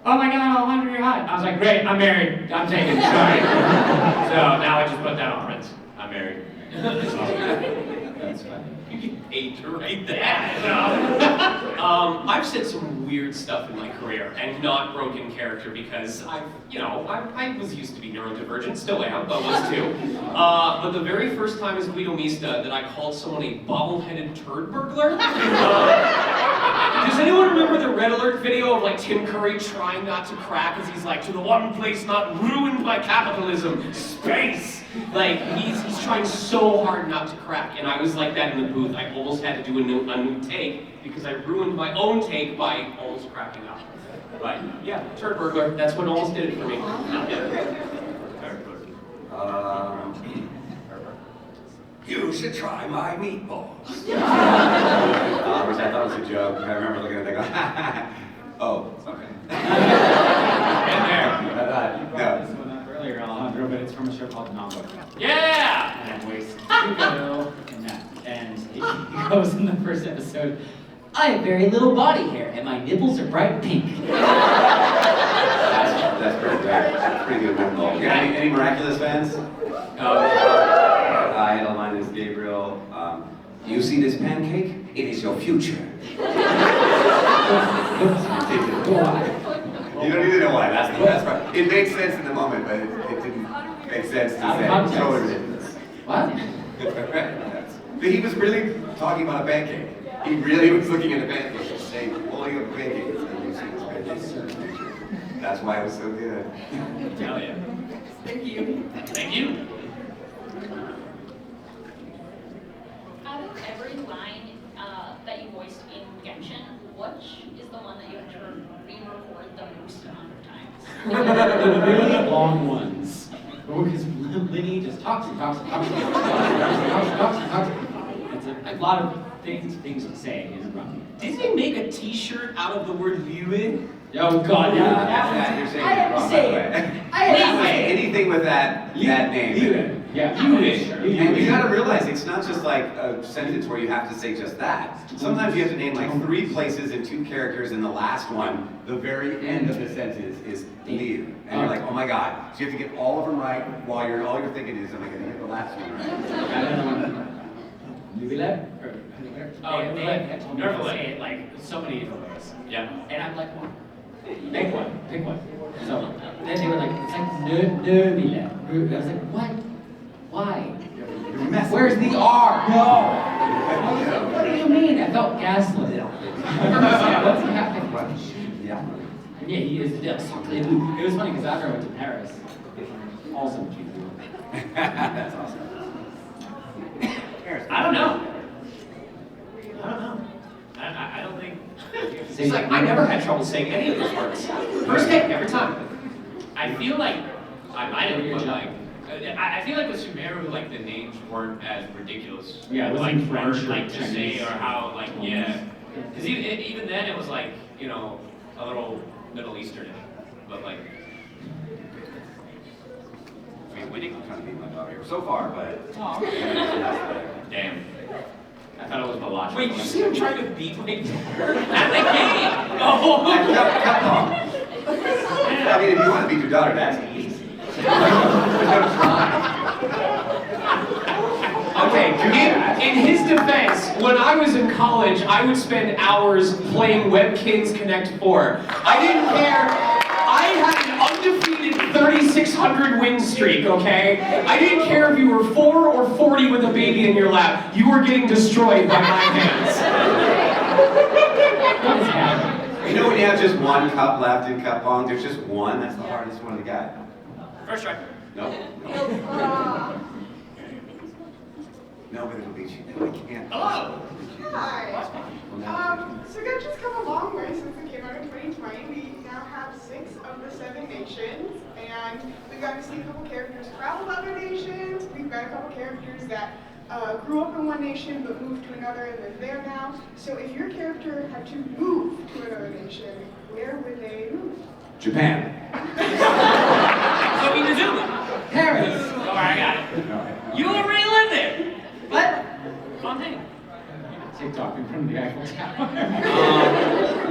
"Oh my God, Alejandro, you're hot." I was like, "Great, I'm married. I'm taken. Sorry." So now I just put that on Prince. I'm married. That's funny. You get paid to write that. I've said some weird stuff in my career and not broken character because I was used to be neurodivergent, still am, but was too. But the very first time as Guido Mista that I called someone a bobble-headed turd burglar. Does anyone remember the Red Alert video of like Tim Curry trying not to crack as he's like, to the one place not ruined by capitalism, space? Like, he's trying so hard not to crack, and I was like that in the booth. I almost had to do a new take because I ruined my own take by almost cracking up. But yeah, turd burglar, that's what almost did it for me. You should try my meatballs. Which I thought was a joke. I remember looking at it and oh, okay. You brought this one up earlier, Alejandro, but it's from a show called Nango. Yeah! And I voiced Hugo in that. And he goes in the first episode, I have very little body hair, and my nipples are bright pink. That's pretty good. That's pretty good meatball. You got any Miraculous fans? Hi, hello, my name is Gabriel. You see this pancake? It is your future. You don't need to know why. That's the best part. It made sense in the moment, but it didn't make sense to say. Totally ridiculous. What? But he was really talking about a pancake. He really was looking at a pancake and saying, holding up a pancake. And you see this pancake is your future. That's why it was so good. Hell yeah. Thank you. Thank you. Out of every line that you voiced in Genshin, which is the one that you have to re-record the most amount of times? The really long ones. Because Linny just talks and talks and talks and talks and talks. It's a lot of things to say in a run. Didn't they make a t-shirt out of the word Liuin? Oh God, yeah. You're saying it wrong, by the way. Anything with that name. Yeah. And you gotta realize it's not just like a sentence where you have to say just that. Sometimes you have to name like 3 places and 2 characters, and the last one, the very end of the sentence is Liu. And you're like, oh my God. So you have to get all of them right while all you're thinking is, am I gonna get the last one right? Nubilet? Oh, they told me to Nervalet. say it like so many different ways. Yeah. And I'm like, well, Pick one. Pick one. So then they were like, it's like Nubila. I was like, what? Why? Where's the R? No. What do you mean? I felt gaslit. What's happening? Yeah. Yeah, he is. It was funny because after I went to Paris, also That's awesome. I don't know. I don't think. It's like, I never had trouble saying any of those words. First take, every time. I feel like I might have, but like, I feel like with Sumeru, like the names weren't as ridiculous. Yeah, it was like like French or like to say Chinese. or how like yeah. Because even then it was like a little Middle Easternish, but like. I mean, winning trying to beat my daughter so far, but. Damn. I thought it was Malachi. Wait, you see him trying to beat my daughter? At the game! Oh! I mean, if you want to beat your daughter, that's easy. There's no try. Okay, in his defense, when I was in college, I would spend hours playing WebKins Connect 4. I didn't care. I had an undefeated 3,600 win streak, okay? I didn't care if you were 4 or 40 with a baby in your lap. You were getting destroyed by my hands. You know when you have just one cup left in cup long, there's just one, that's the hardest one to get. First try. No. No, but it'll beat you. No, I can't. Hello. Hi. So Genshin's come a long way since it came out in 2020. We now have 6 of the 7 nations, and we've got to see a couple characters travel to other nations. We've got a couple characters that grew up in one nation but moved to another and live there now. So if your character had to move to another nation, where would they move? Japan. So we resume. Paris. All right, I got it. You already live there. What? Fontaine. TikTok in front of the Eiffel Tower.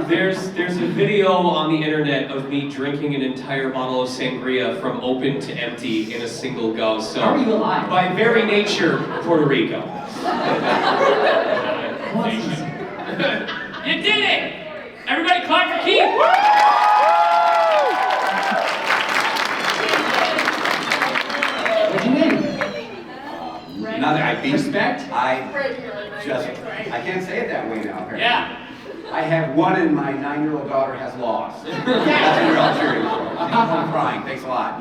There's a video on the internet of me drinking an entire bottle of sangria from open to empty in a single go. So, How are you alive? by very nature, Puerto Rico. You did it! Everybody clap for Keith! What'd you win? Now that I beat Respect? I can't say it that way now, apparently. Yeah. I have won and my 9-year-old daughter has lost. That's what you're all cheering for. She's home crying, thanks a lot.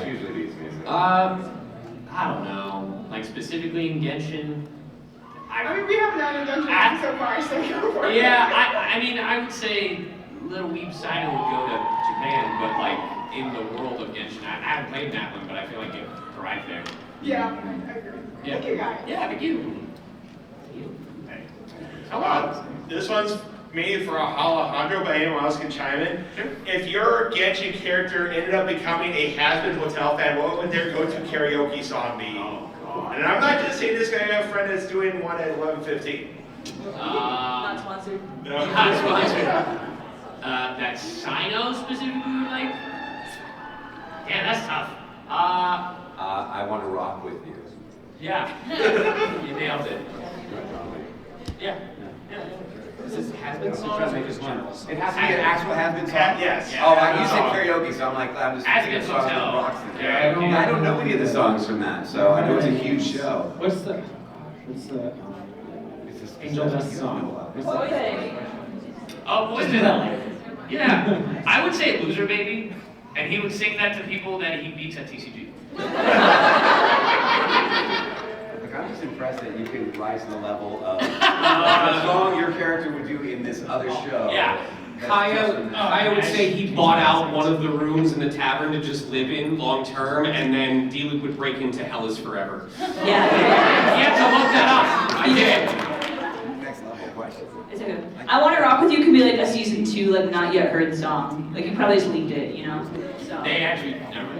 She usually beats me. So. I don't know. Like specifically in Genshin. I mean, we haven't done a Genshin so far, so go for it. Yeah, I mean, I would say Little Weeb Sino would go to Japan, but like in the world of Genshin, I haven't played Natlan, but I feel like it thrives there. Yeah, I agree. Yeah. Thank you, guys. Yeah, thank you. This one's maybe for Alejandro, but anyone else can chime in. Sure. If your Genshin character ended up becoming a has-been hotel fan, what would their go-to karaoke song be? Oh, God. And I'm not just saying this guy, I have a friend that's doing one at 11:15. Not sponsored. No. Not sponsored. That Sino specifically, like? Yeah, that's tough. I want to rock with you. Yeah. You nailed it. Yeah. This has-been song. It has to be an actual has-been song? Yes. Oh, you said karaoke, so I'm like, I'm just thinking of songs that rocks. I don't know any of the songs from that, so I know it's a huge show. What's the Angel Dust song? Oh, was it? Yeah. I would say Loser Baby, and he would sing that to people that he beats at TCG. Like, I'm just impressed that you can rise to the level of a song your character would do in this other show. Yeah. Kaya would say he bought out one of the rooms in the tavern to just live in long term, and then D-Luke would break into Hell is Forever. Yeah. You have to look that up. I did. Next level question. It's okay. I Want to Rock With You could be like a season 2, like not yet heard song. Like you probably just leaked it, you know? So. They actually, never mind.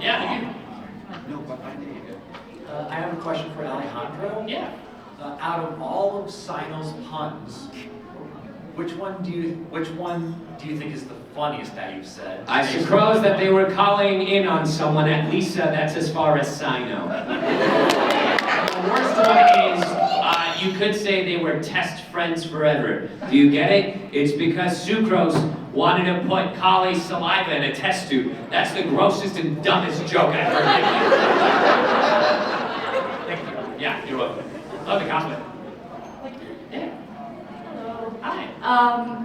Yeah, thank you. No, but I need it. I have a question for Alejandro. Yeah. Out of all of Sino's puns, which one do you think is the funniest that you've said? I suppose that they were calling in on someone at Lisa, that's as far as I know. The worst one is, you could say they were test friends forever. Do you get it? It's because Sucrose wanted to put Kali's saliva in a test tube. That's the grossest and dumbest joke I've heard. Thank you. Yeah, you're welcome. Love the cosplay.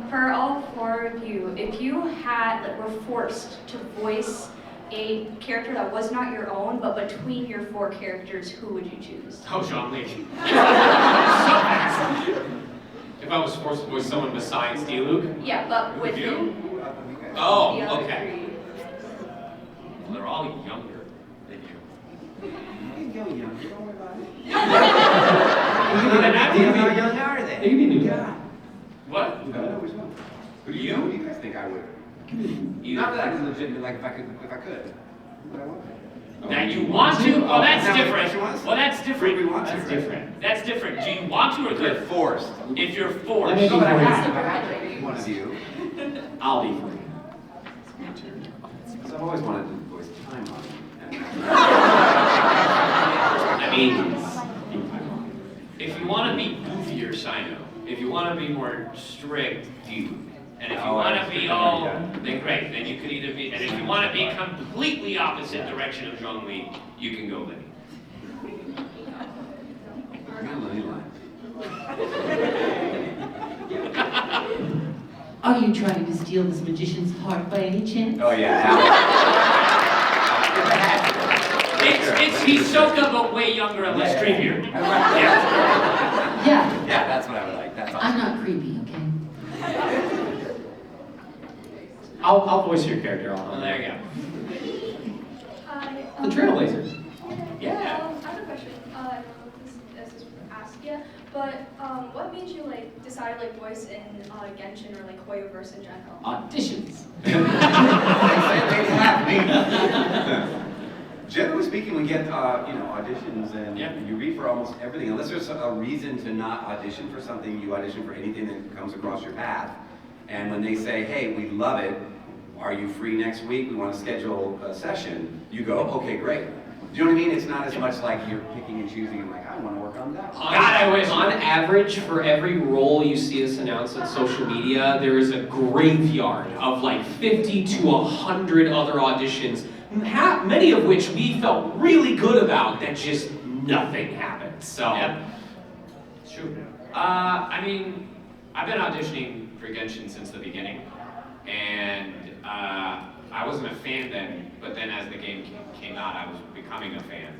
For all four of you, if you were forced to voice a character that was not your own, but between your four characters, who would you choose? Oh, Sean Lee. If I was forced to voice someone besides D-Luke? Yeah, but with you? the Oh, other okay. three. Well, they're all younger than you. Younger, don't worry about it. How young are they? They can be new. Yeah. What? Who do you guys think I would? You. Not that I could legitimately, like, if I could. That you want to? Well, that's different. Well, that's different. We want to, That's right? different. That's different. Do you want to or If you're could? forced. If you're forced. No, but I have to. One of you. I'll be free. Because I've always wanted to voice time on. I mean, if you want to be goofier, Sino. If you want to be more strict, you. And if you want to be all, then great. Then you could either be, and if you want to be completely opposite direction of Zhongli, you can go Lenny. Are you trying to steal this magician's heart by any chance? Oh yeah. He's Soka, but way younger and less creepier. Yeah. Yeah, that's what I would like. That's awesome. I'm not creepy, okay? I'll voice your character. Oh, there you go. Hi. The Trailblazer. Yeah. I have a question. I don't know if this is asked yet, but what made you decide voice in Genshin or Hoyoverse in general? Auditions. Generally speaking, we get auditions, and you read for almost everything. Unless there's a reason to not audition for something, you audition for anything that comes across your path. And when they say, "Hey, we love it. Are you free next week? We want to schedule a session." You go, "Okay, great." Do you know what I mean? It's not as much like you're picking and choosing. And I want to work on that. God, I wish. On average, for every role you see us announce on social media, there is a graveyard of 50 to 100 other auditions, many of which we felt really good about, that just nothing happened. So, It's true. I mean, I've been auditioning for Genshin since the beginning, and I wasn't a fan then, but then as the game came out, I was becoming a fan.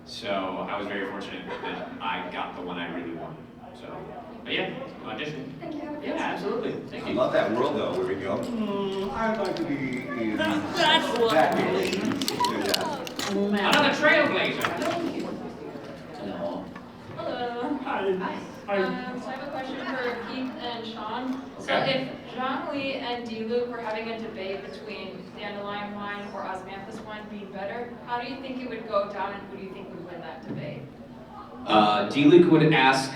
So I was very fortunate that I got the one I really wanted. So, but yeah, audition. Thank you. Yeah, absolutely. Thank I you. love that world though, where we go, I'd like to be in that game. Another trailblazer. Hello. Hello. Hi. So I have a question for Keith and Sean. So Okay. if Zhongli and D-Luke were having a debate between Dandelion Wine or Osmanthus Wine being better, how do you think it would go down and who do you think would win that debate? D-Luke would ask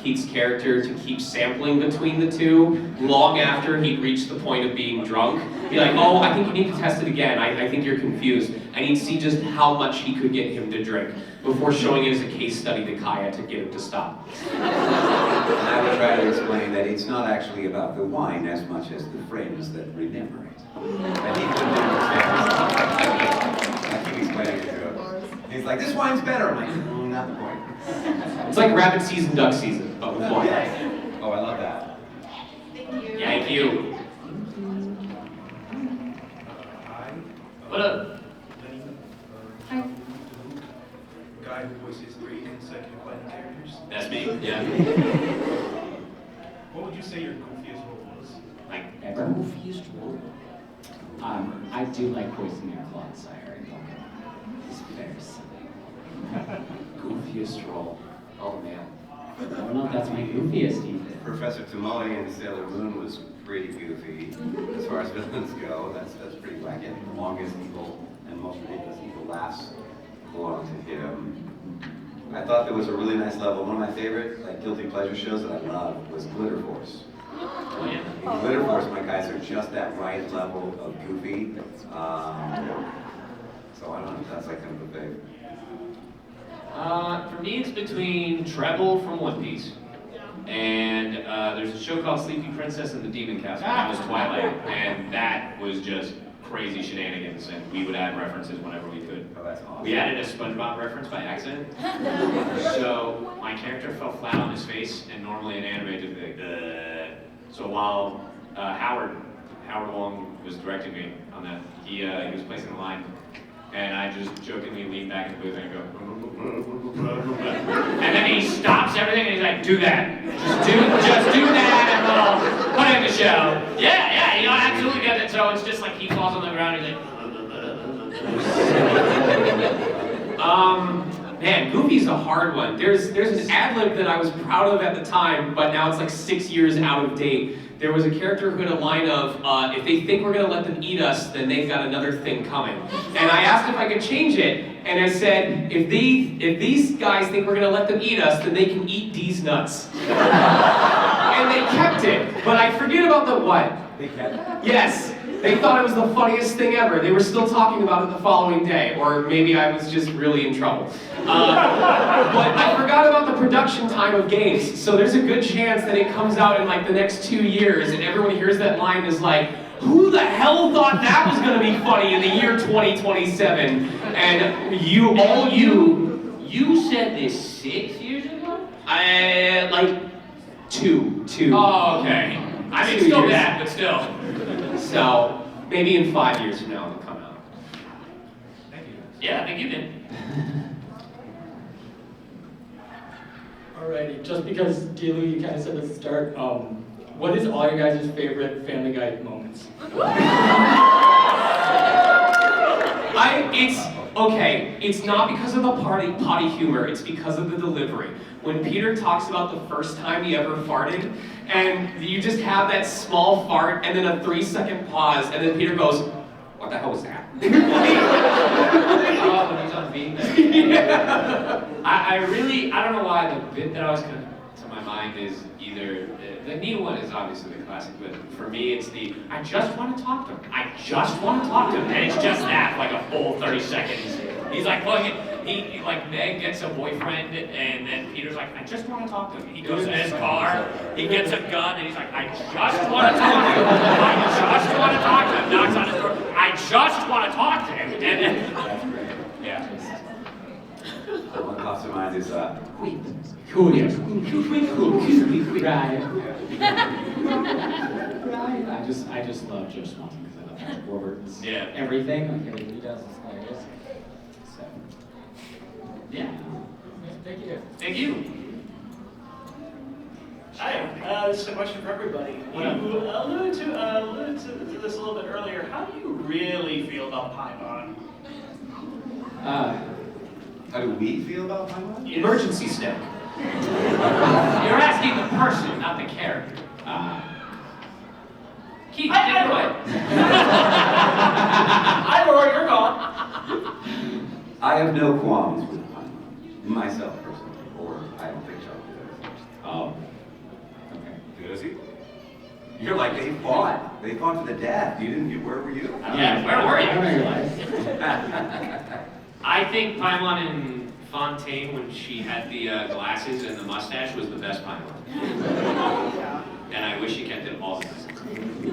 Keith's character to keep sampling between the two long after he'd reached the point of being drunk. Be like, "Oh, I think you need to test it again. I think you're confused." And he'd see just how much he could get him to drink before showing it as a case study to Kaya to get him to stop. And I would try to explain that it's not actually about the wine as much as the friends that remember it. And he couldn't understand. I keep explaining it to him. He's like, "This wine's better." I'm like, "Not the point." It's like rabbit season, duck season, but with wine. Oh, I love that. Thank you. Thank you. What up? Hi. Guy who voices 3 consecutive fighting characters. That's me. Yeah. What would you say your goofiest role was? Ever? Goofiest role? I do like voicing your Claude Sire in Pokemon. It's very silly. Goofiest role. Oh man. I don't know if that's my goofiest even. Professor Tamale in Sailor Moon was pretty goofy. As far as villains go, that's pretty wacky. The longest evil and most ridiculous evil laughs belong to him. I thought there was a really nice level. One of my favorite guilty pleasure shows that I love was Glitter Force. In Glitter Force, my guys are just that right level of goofy. So I don't know if that's kind of a thing. For me, it's between Treble from One Piece, and there's a show called Sleepy Princess and the Demon Castle. That was Twilight, and that was just crazy shenanigans, and we would add references whenever we could. Oh, that's awesome. We added a SpongeBob reference by accident. So my character fell flat on his face, and normally in anime it'd be like, "Ugh." So while Howard Wong was directing me on that, he was placing the line, and I just jokingly lean back in the booth and go, and then he stops everything and he's like, "Do that. Just do that, and we'll put it in the show." Yeah, you know, I absolutely get it. So it's just like he falls on the ground and he's like, man, Goofy's a hard one. There's an ad-lib that I was proud of at the time, but now it's like 6 years out of date. There was a character who had a line of, if they think we're gonna let them eat us, then they've got another thing coming. And I asked if I could change it, and I said, if these guys think we're gonna let them eat us, then they can eat these nuts. And they kept it, but I forget about the what. They kept it? Yes. They thought it was the funniest thing ever. They were still talking about it the following day, or maybe I was just really in trouble. But I forgot about the production time of games, so there's a good chance that it comes out in like the next 2 years, and everyone hears that line and is like, who the hell thought that was going to be funny in the year 2027? And you said this 6 years ago? Like two. Oh, okay. I mean, 2 still years. bad, but still. So maybe in 5 years from now it'll come out. Thank you. Yeah, I think you did. Alrighty, just because Dilu, you kind of said at the start, what is all your guys' favorite Family Guy moments? It's not because of the potty humor, it's because of the delivery. When Peter talks about the first time he ever farted, and you just have that small fart, and then a 3-second pause, and then Peter goes, what the hell was that? Oh, when he's on being there. I don't know why the bit that always comes to my mind is either, the new one is obviously the classic, but for me it's the, I just want to talk to him. I just want to talk to him. And it's just that, like a full 30 seconds. He's like, well, he like Meg gets a boyfriend, and then Peter's like, I just want to talk to him. He goes in his car, he gets a gun, and he's like, I just want to talk to him. I just want to talk to him. Knocks on his door. I just want to talk to him. And then, yeah. What pops to mind is Quick. I just love Joe Swanson because I love Patrick Warburton's everything. Like everything he does is hilarious. So, yeah. Thank you. Thank you. Hi, this is a question for everybody. You alluded to this a little bit earlier. How do you really feel about Paimon? How do we feel about Paimon? Yes. Emergency stick. You're asking the person, not the character. Keith, take it away. Hi, Roy, you're gone. I have no qualms with Paimon, myself personally, or I don't think so. Oh. Does he? You're like, they fought to the death. Where were you? Yeah, where were you? I don't realize. I think Paimon in Fontaine, when she had the glasses and the mustache, was the best Paimon. And I wish she kept it all the time.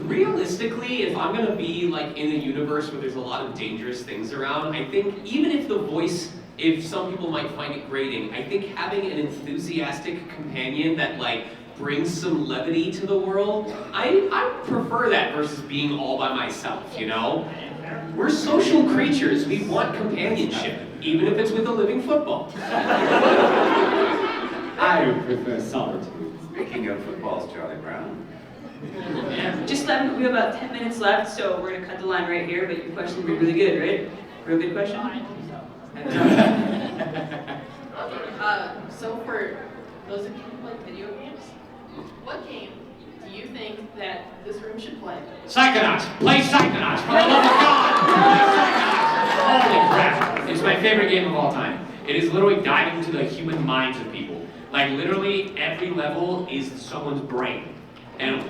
Realistically, if I'm gonna be like in a universe where there's a lot of dangerous things around, I think even if the voice, if some people might find it grating, I think having an enthusiastic companion that like brings some levity to the world, I prefer that versus being all by myself, you know? We're social creatures, we want companionship, even if it's with a living football. I prefer solitude. Speaking of footballs, Charlie Brown. Yeah. Just we have about 10 minutes left, so we're gonna cut the line right here, but your questions were really good, right? Real good question? So for those of you who like video games, what game do you think that this room should play? Psychonauts! Play Psychonauts! For the love of God! Play Psychonauts! Holy crap! It's my favorite game of all time. It is literally diving into the human minds of people. Like literally every level is someone's brain. And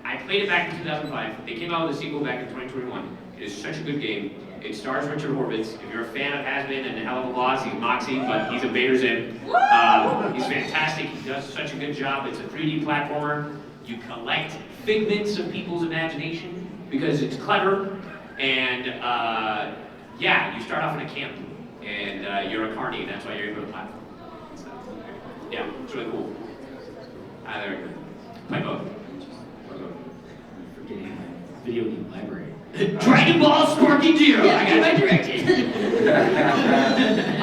I played it back in 2005. They came out with a sequel back in 2021. It is such a good game. It stars Richard Horvitz. If you're a fan of Has-Been and Hell of a Boss, he's Moxie, but he's Invader's Zim. He's fantastic. He does such a good job. It's a 3D platformer. You collect figments of people's imagination because it's clever. And yeah, you start off in a camp, and you're a carny, and that's why you're able to platform. So, yeah, it's really cool. Highly recommend. Play both. Forgetting my video game library. Dragon Ball Sparky Zero! I got my directed.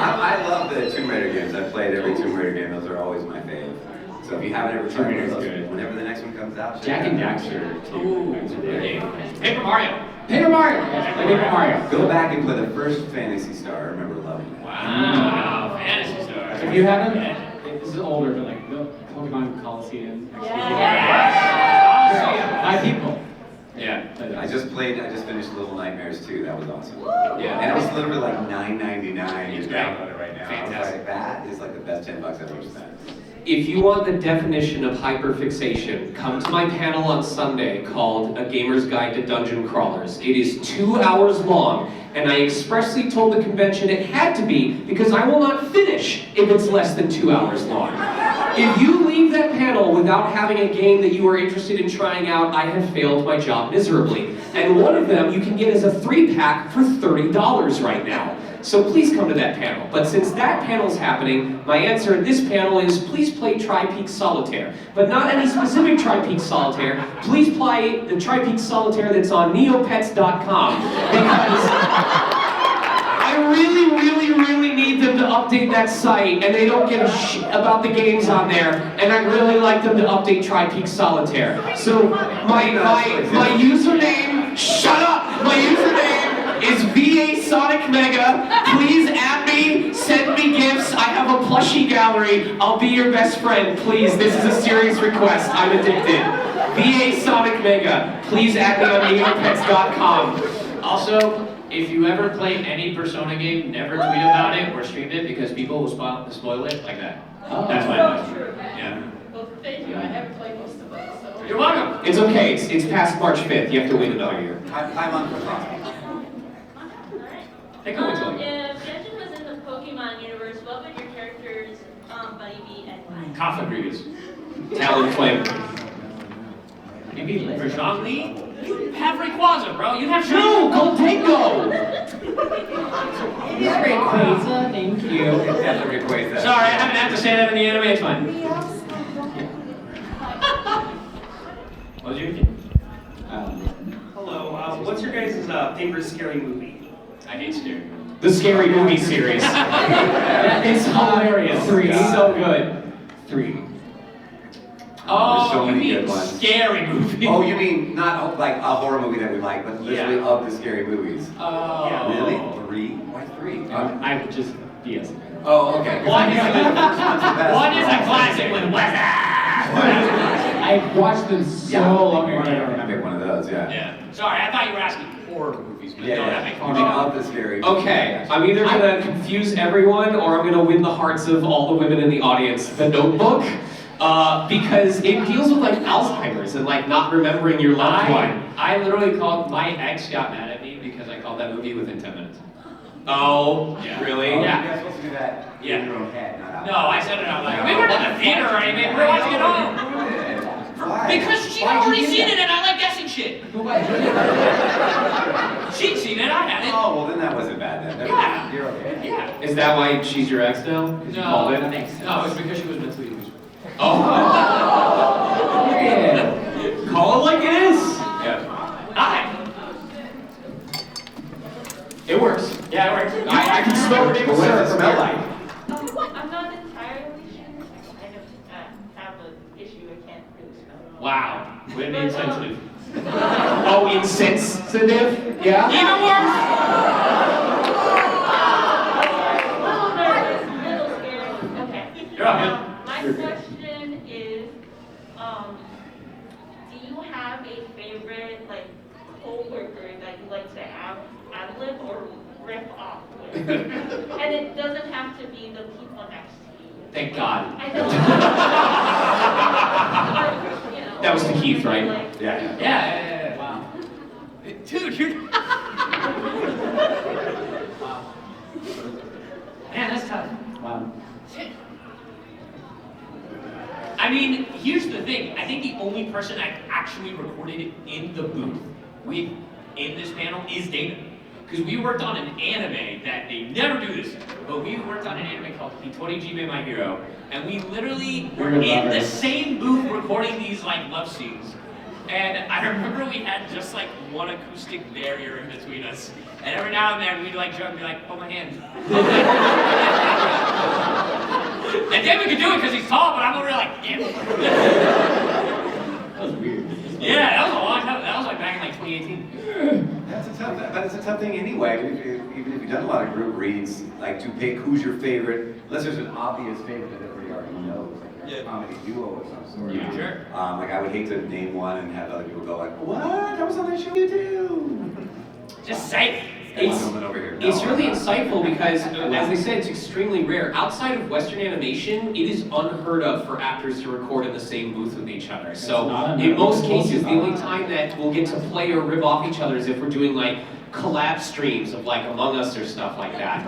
I love the Tomb Raider games. I've played every Tomb Raider game. Those are always my fave. So if you haven't ever tried one of those, whenever the next one comes out, Jack and Daxter. Paper Mario. Paper Mario. Paper Mario. Go back and play the first Phantasy Star. I remember loving it. Wow, Fantasy Star. If you haven't, this is older, but like the Pokemon Coliseum. Yeah. 5 people. Yeah. I just finished Little Nightmares 2. That was awesome. Yeah. And it was literally like $9.99 to download it right now. Fantastic. I was like, that is like the best $10 I've ever spent. If you want the definition of hyperfixation, come to my panel on Sunday called A Gamer's Guide to Dungeon Crawlers. It is 2 hours long, and I expressly told the convention it had to be because I will not finish if it's less than 2 hours long. If you leave that panel without having a game that you are interested in trying out, I have failed my job miserably. And one of them you can get as a 3-pack for $30 right now. So please come to that panel. But since that panel's happening, my answer at this panel is please play Tri-Peak Solitaire. But not any specific Tri-Peak Solitaire. Please play the Tri-Peak Solitaire that's on neopets.com. Because I really, really, really need them to update that site, and they don't give a shit about the games on there, and I'd really like them to update Tri-Peak Solitaire. So my username, shut up! My username is VA Sonic Mega. Please add me, send me gifts. I have a plushie gallery. I'll be your best friend. Please, this is a serious request. I'm addicted. VA Sonic Mega. Please add me on neopets.com. Also, if you ever play any Persona game, never tweet about it or stream it because people will spoil it like that. That's my advice. Yeah. Well, thank you. I haven't played most of it, so. You're welcome. It's okay. It's past March 5th. You have to wait another year. I'm on for Hey, come on, Joey. If Genshin was in the Pokemon universe, what would your character's buddy be and why? Coffin Grievous. Talonflame. Maybe for Zhongli? You have Rayquaza, bro. You have No, Goldingo! Rayquaza, thank you. Definitely Rayquaza. Sorry, I haven't had to say that in the anime. It's fine. What was your Hello, what's your guys' favorite scary movie? I hate scary. The Scary Movie series. It's hilarious. 3. So good. 3. Oh, There's so you many mean good ones. scary movie. Oh, you mean not like a horror movie that we like, but literally of the scary movies. Oh. Really? 3? Why 3? I would just BS. Oh, okay. One is a classic with I've watched them so long ago. I pick one of those, yeah. Yeah. Sorry, I thought you were asking horror movies, but no, that makes I mean, of the scary movies. Okay, I'm either gonna confuse everyone or I'm gonna win the hearts of all the women in the audience. The Notebook, because it deals with like Alzheimer's and like not remembering your loved one. I literally called, my ex got mad at me because I called that movie within 10 minutes. Oh, Yeah. really? Oh, Yeah. you're supposed to do that in your own head, not out. No, I said it out loud. We weren't in the theater or anything, we were watching it home. Why? Because she'd already seen it and I like guessing shit. She'd seen it, I hadn't. Oh, well then that wasn't bad then. Yeah. You're okay. Yeah. Is that why she's your ex now? 'Cause you called it? No, it's because she was mentally abused. Oh. Yeah. Call it like it is. Yeah. Hi. It works. Yeah, it works. I can smell the maple What syrup does it from smell here. like? I'm not entirely sure. I have an issue I can't really spell. Wow. Way to be insensitive. Oh, insensitive? Yeah? Even worse! Little scary. Okay. You're up, man. My question is, do you have a favorite like co-worker that you like to ad-lib or rip off with? And it doesn't have to be the people next to you. Thank God. I know. But, you know, That was to Keith, right? like, Yeah. Yeah. Wow. Dude, you're... only person that actually recorded in the booth in this panel is Dana. Because we worked on an anime that they never do this, but we worked on an anime called Hitori Jime My Hero, and we literally were in the same booth recording these like love scenes. And I remember we had just like one acoustic barrier in between us. And every now and then we'd like joke and be like, hold my hand. And David could do it because he's tall, but I'm over here like, yeah. That was weird. Yeah, that was a long time. That was like back in like 2018. But it's a tough thing anyway. Even if you've done a lot of group reads, like to pick who's your favorite, unless there's an obvious favorite that everybody already knows, like a comedy duo of some sort. Yeah, sure. Like I would hate to name one and have other people go like, what? I was on that show too. Just say it. It's really insightful because, as they said, it's extremely rare. Outside of Western animation, it is unheard of for actors to record in the same booth with each other. So, in most cases, the only time that we'll get to play or rib off each other is if we're doing like collab streams of like Among Us or stuff like that.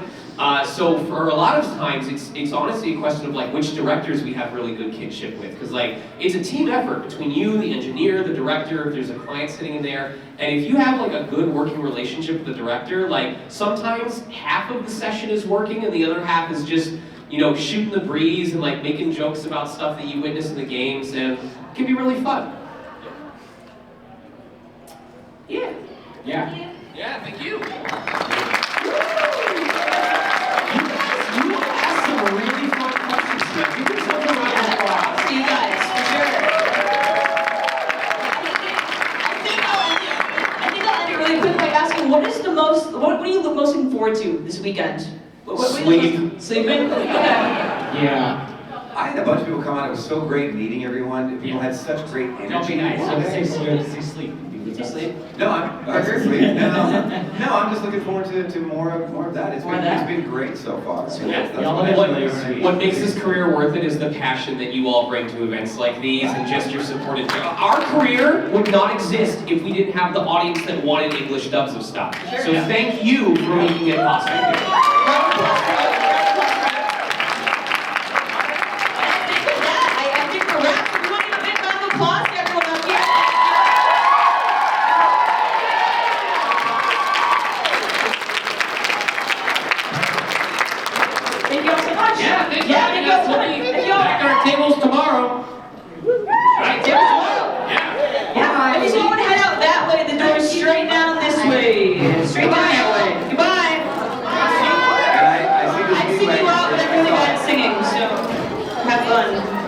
So for a lot of times, it's honestly a question of like which directors we have really good kinship with, because like it's a team effort between you, the engineer, the director. If there's a client sitting in there, and if you have like a good working relationship with the director, like sometimes half of the session is working and the other half is just, you know, shooting the breeze and like making jokes about stuff that you witness in the games, and it can be really fun. Yeah. Yeah. Yeah, thank you. You asked some really fun questions tonight. You can tell them around the applause. See you guys, for sure. I think I'll end it really quick by asking, what are you most looking forward to this weekend? Sleep. Sleeping? Yeah. I had a bunch of people come out. It was so great meeting everyone. People had such great energy. Don't be nice. Don't say sleep. Did you sleep? No, I'm sleep. No, I'm just looking forward to more of that. It's been great so far. So what makes this career worth it is the passion that you all bring to events like these and just your support. Our career would not exist if we didn't have the audience that wanted English dubs of stuff. So thank you for making it possible. Tables tomorrow. Right, tables tomorrow. Yeah. If you want to head out that way, the door's straight down this way. Straight down that way. Goodbye. I see you out, but I'm really bad at singing, so have fun.